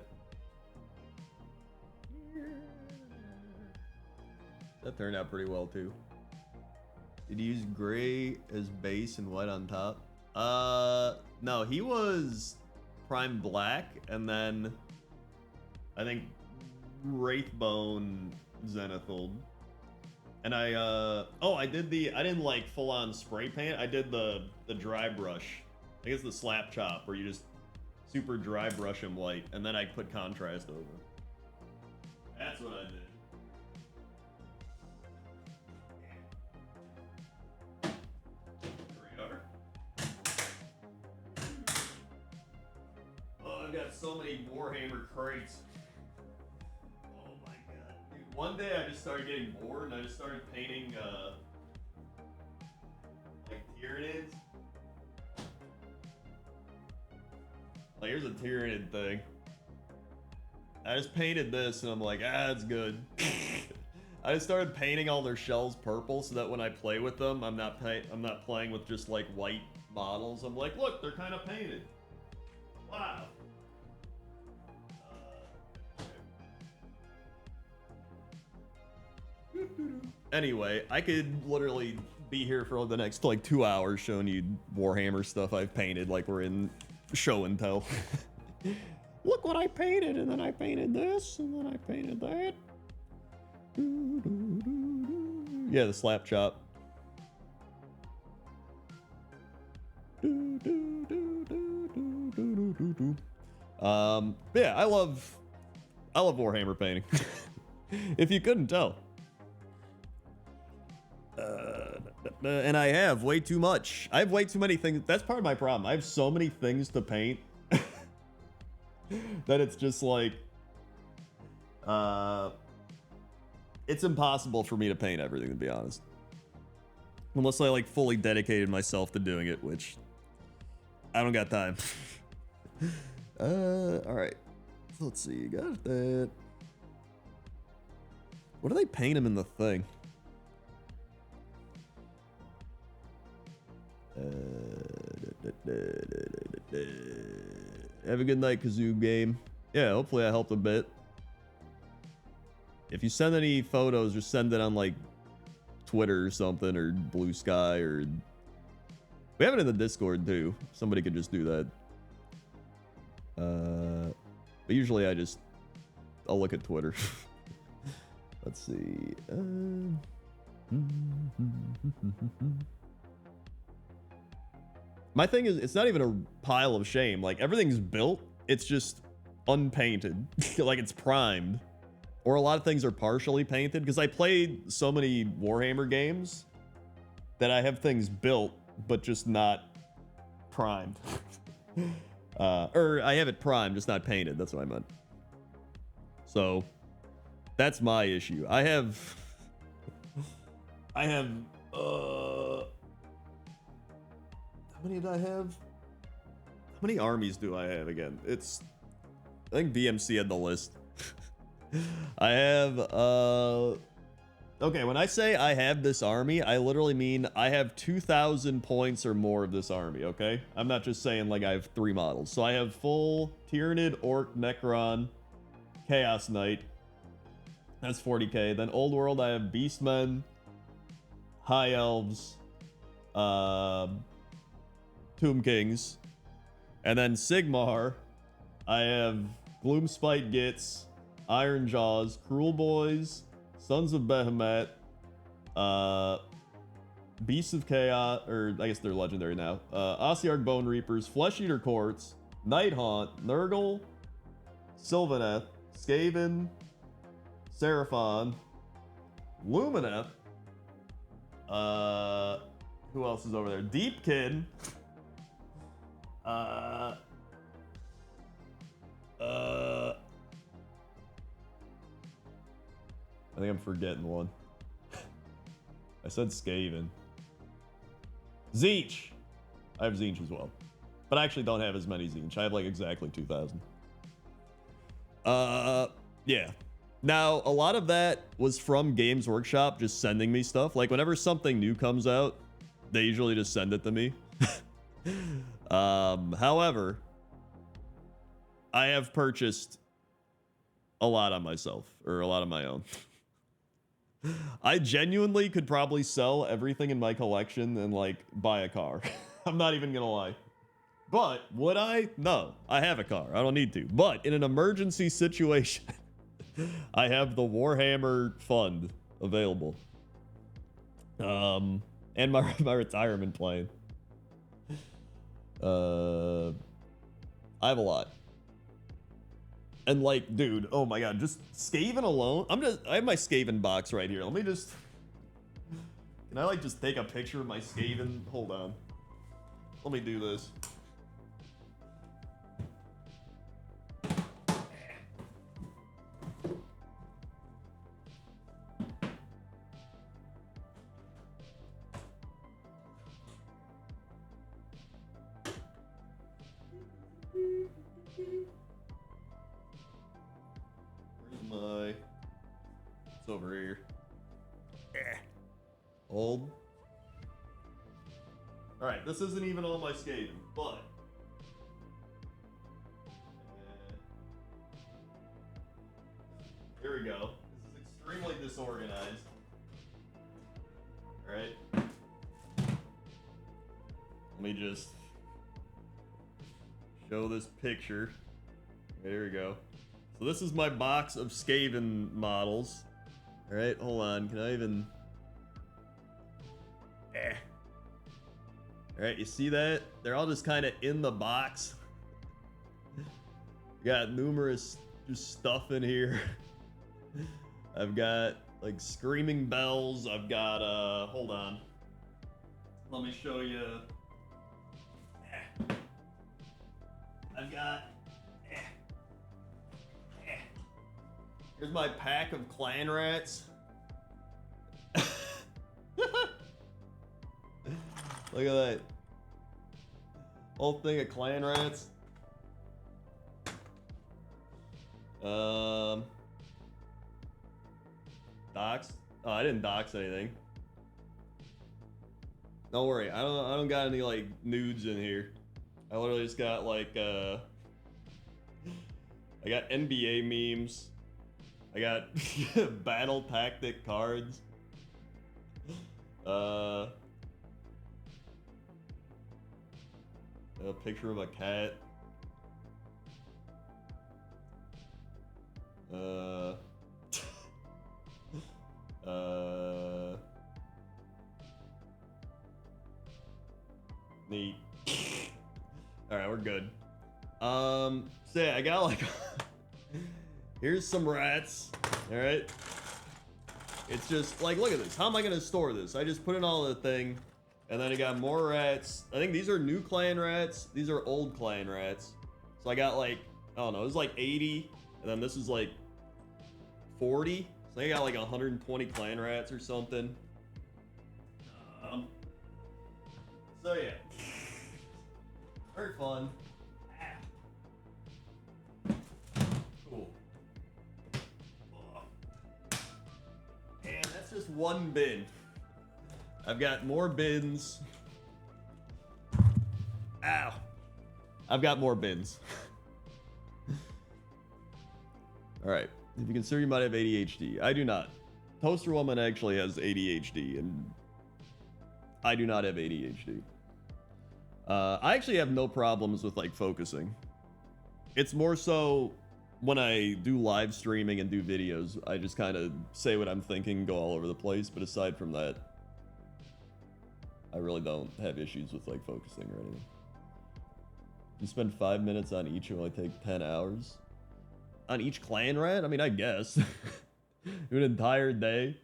That turned out pretty well too. Did you use gray as base and white on top? No, he was prime black and then I think Wraithbone Zenithal. And I didn't like full on spray paint. I did the dry brush. I guess the slap chop where you just super dry brush him white, and then I put contrast over. That's what I did. There we are. Oh, I've got so many Warhammer crates. Oh my god. Dude, one day I just started getting bored, and I just started painting, like Tyranids. Like, here's a Tyranid thing. I just painted this, and I'm like, that's good. I just started painting all their shells purple so that when I play with them, I'm not playing with just like white models. I'm like, look, they're kind of painted. Wow. Anyway, I could literally be here for the next like 2 hours showing you Warhammer stuff I've painted, like we're in show and tell. Look what I painted, and then I painted this, and then I painted that. Yeah, the slap chop. Yeah, I love Warhammer painting. If you couldn't tell. And I have way too much. I have way too many things. That's part of my problem. I have so many things to paint that it's just like, it's impossible for me to paint everything, to be honest. Unless I like fully dedicated myself to doing it, which I don't got time. All right. So let's see. You got that. What do they paint him in the thing? Have a good night, Kazoo game. Yeah, hopefully I helped a bit. If you send any photos, just send it on like Twitter or something, or Blue Sky, or we have it in the Discord too. Somebody could just do that. But usually I'll look at Twitter. Let's see. My thing is, it's not even a pile of shame. Like, everything's built. It's just unpainted. Like, it's primed. Or a lot of things are partially painted. Because I played so many Warhammer games that I have things built, but just not primed. Or I have it primed, just not painted. That's what I meant. So, that's my issue. I have... How many did I have? How many armies do I have again? I think BMC had the list. I have, okay, when I say I have this army, I literally mean I have 2,000 points or more of this army, okay? I'm not just saying like I have 3 models. So I have full Tyranid, Orc, Necron, Chaos Knight. That's 40k. Then Old World, I have Beastmen, High Elves, Tomb Kings. And then Sigmar, I have Gloomspite Gits, Iron Jaws, Cruel Boys, Sons of Behemoth, Beasts of Chaos, or I guess they're legendary now, Ossiarch Bone Reapers, Flesh Eater Courts, Nighthaunt, Nurgle, Sylvaneth, Skaven, Seraphon, Lumineth, who else is over there? Deepkin, I think I'm forgetting one. I said Skaven. Tzeentch! I have Tzeentch as well. But I actually don't have as many Tzeentch. I have like exactly 2,000. Yeah. Now, a lot of that was from Games Workshop just sending me stuff. Like, whenever something new comes out, they usually just send it to me. However, I have purchased a lot on myself, or a lot on my own. I genuinely could probably sell everything in my collection and, like, buy a car. I'm not even gonna lie. But, would I? No. I have a car. I don't need to. But, in an emergency situation, I have the Warhammer fund available. And my retirement plan. I have a lot. And like, dude, oh my god, just Skaven alone. I have my Skaven box right here. Let me just, can I like just take a picture of my Skaven? Hold on. Let me do this. It's over here. Old. Alright, this isn't even all my Skaven, but here we go. This is extremely disorganized. Alright. Let me just show this picture. There we go. So this is my box of Skaven models. All right, hold on. Can I even? All right, you see that? They're all just kind of in the box. Got numerous just stuff in here. I've got like screaming bells. I've got hold on. Let me show you. I've got. Here's my pack of clan rats. Look at that. Whole thing of clan rats. Docs? Oh, I didn't dox anything. Don't worry, I don't got any like nudes in here. I literally just got like I got NBA memes. I got battle tactic cards. A picture of a cat. Neat. Alright, we're good. So yeah, I got like here's some rats. Alright. It's just like, look at this. How am I gonna store this? I just put in all the thing, and then I got more rats. I think these are new clan rats. These are old clan rats. So I got like, I don't know, it was like 80, and then this is like 40. So I got like 120 clan rats or something. So yeah, very fun. Cool. And that's just one bin. I've got more bins. Ow. I've got more bins. All right. If you consider you might have ADHD, I do not. Toaster Woman actually has ADHD, and I do not have ADHD. I actually have no problems with like focusing. It's more so when I do live streaming and do videos, I just kind of say what I'm thinking, go all over the place. But aside from that, I really don't have issues with like focusing or anything. You spend 5 minutes on each, it only take 10 hours. On each clan rat? I mean, I guess. An entire day.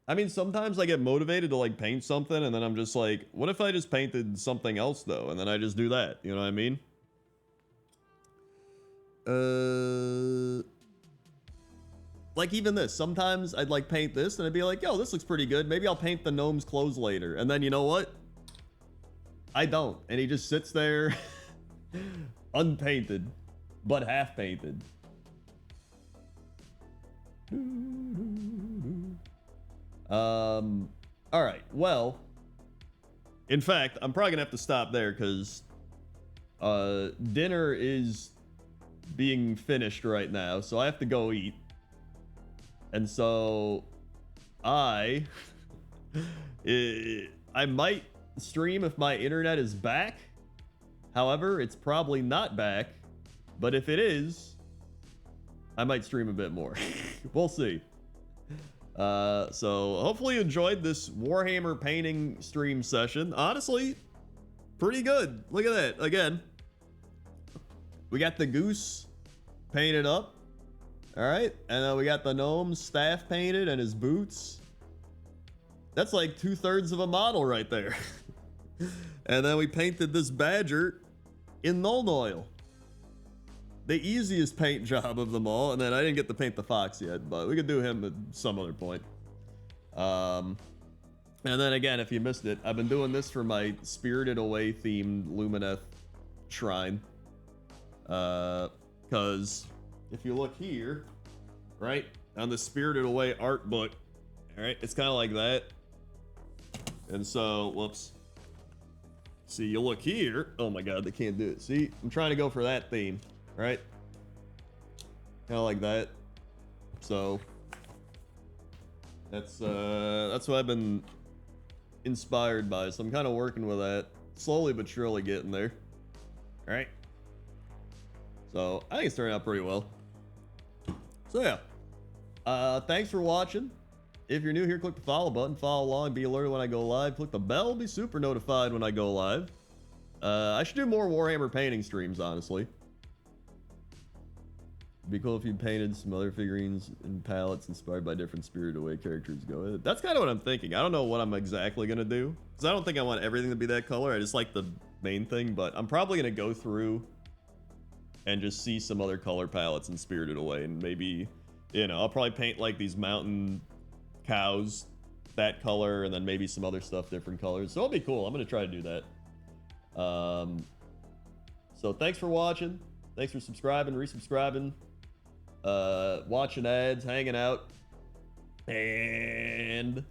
I mean, sometimes I get motivated to like paint something, and then I'm just like, what if I just painted something else though? And then I just do that. You know what I mean? Like even this, sometimes I'd like paint this and I'd be like, yo, this looks pretty good. Maybe I'll paint the gnome's clothes later. And then you know what? I don't. And he just sits there unpainted, but half painted. All right. Well, in fact, I'm probably gonna have to stop there because dinner is being finished right now, so I have to go eat. And so I might stream if my internet is back. However, it's probably not back, but if it is, I might stream a bit more. We'll see. So hopefully you enjoyed this Warhammer painting stream session. Honestly, pretty good. Look at that. Again, we got the goose painted up. All right. And then we got the gnome's staff painted and his boots. That's like 2/3 of a model right there. And then we painted this badger in Nuln Oil. The easiest paint job of them all. And then I didn't get to paint the fox yet, but we could do him at some other point. And then again, if you missed it, I've been doing this for my Spirited Away themed Lumineth shrine. Because if you look here, right, on the Spirited Away art book, all right, it's kind of like that. And so, whoops. See, you look here. Oh my God, they can't do it. See, I'm trying to go for that theme, right? Kind of like that. So that's what I've been inspired by. So I'm kind of working with that, slowly but surely getting there. All right. So I think it's turning out pretty well. So yeah, thanks for watching. If you're new here, click the follow button, follow along, be alerted when I go live. Click the bell, be super notified when I go live. I should do more Warhammer painting streams, honestly. It'd be cool if you painted some other figurines and palettes inspired by different Spirited Away characters. Go. That's kind of what I'm thinking. I don't know what I'm exactly going to do, because I don't think I want everything to be that color. I just like the main thing, but I'm probably going to go through and just see some other color palettes in Spirited Away, and maybe, you know, I'll probably paint like these mountain cows that color, and then maybe some other stuff different colors. So it'll be cool. I'm gonna try to do that. So thanks for watching, thanks for subscribing, resubscribing, watching ads, hanging out, and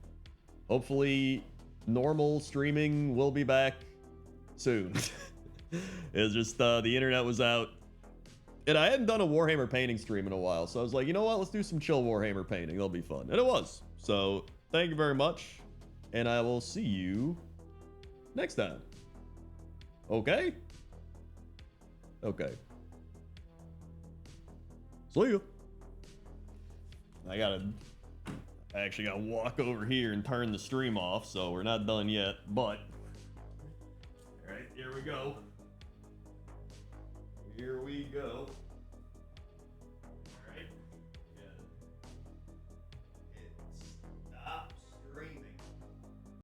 hopefully normal streaming will be back soon. It's just the internet was out, and I hadn't done a Warhammer painting stream in a while, so I was like, you know what, let's do some chill Warhammer painting. It'll be fun. And it was. So thank you very much, and I will see you next time. Okay? Okay. See ya. I actually gotta walk over here and turn the stream off, so we're not done yet, but. Alright, here we go. Here we go.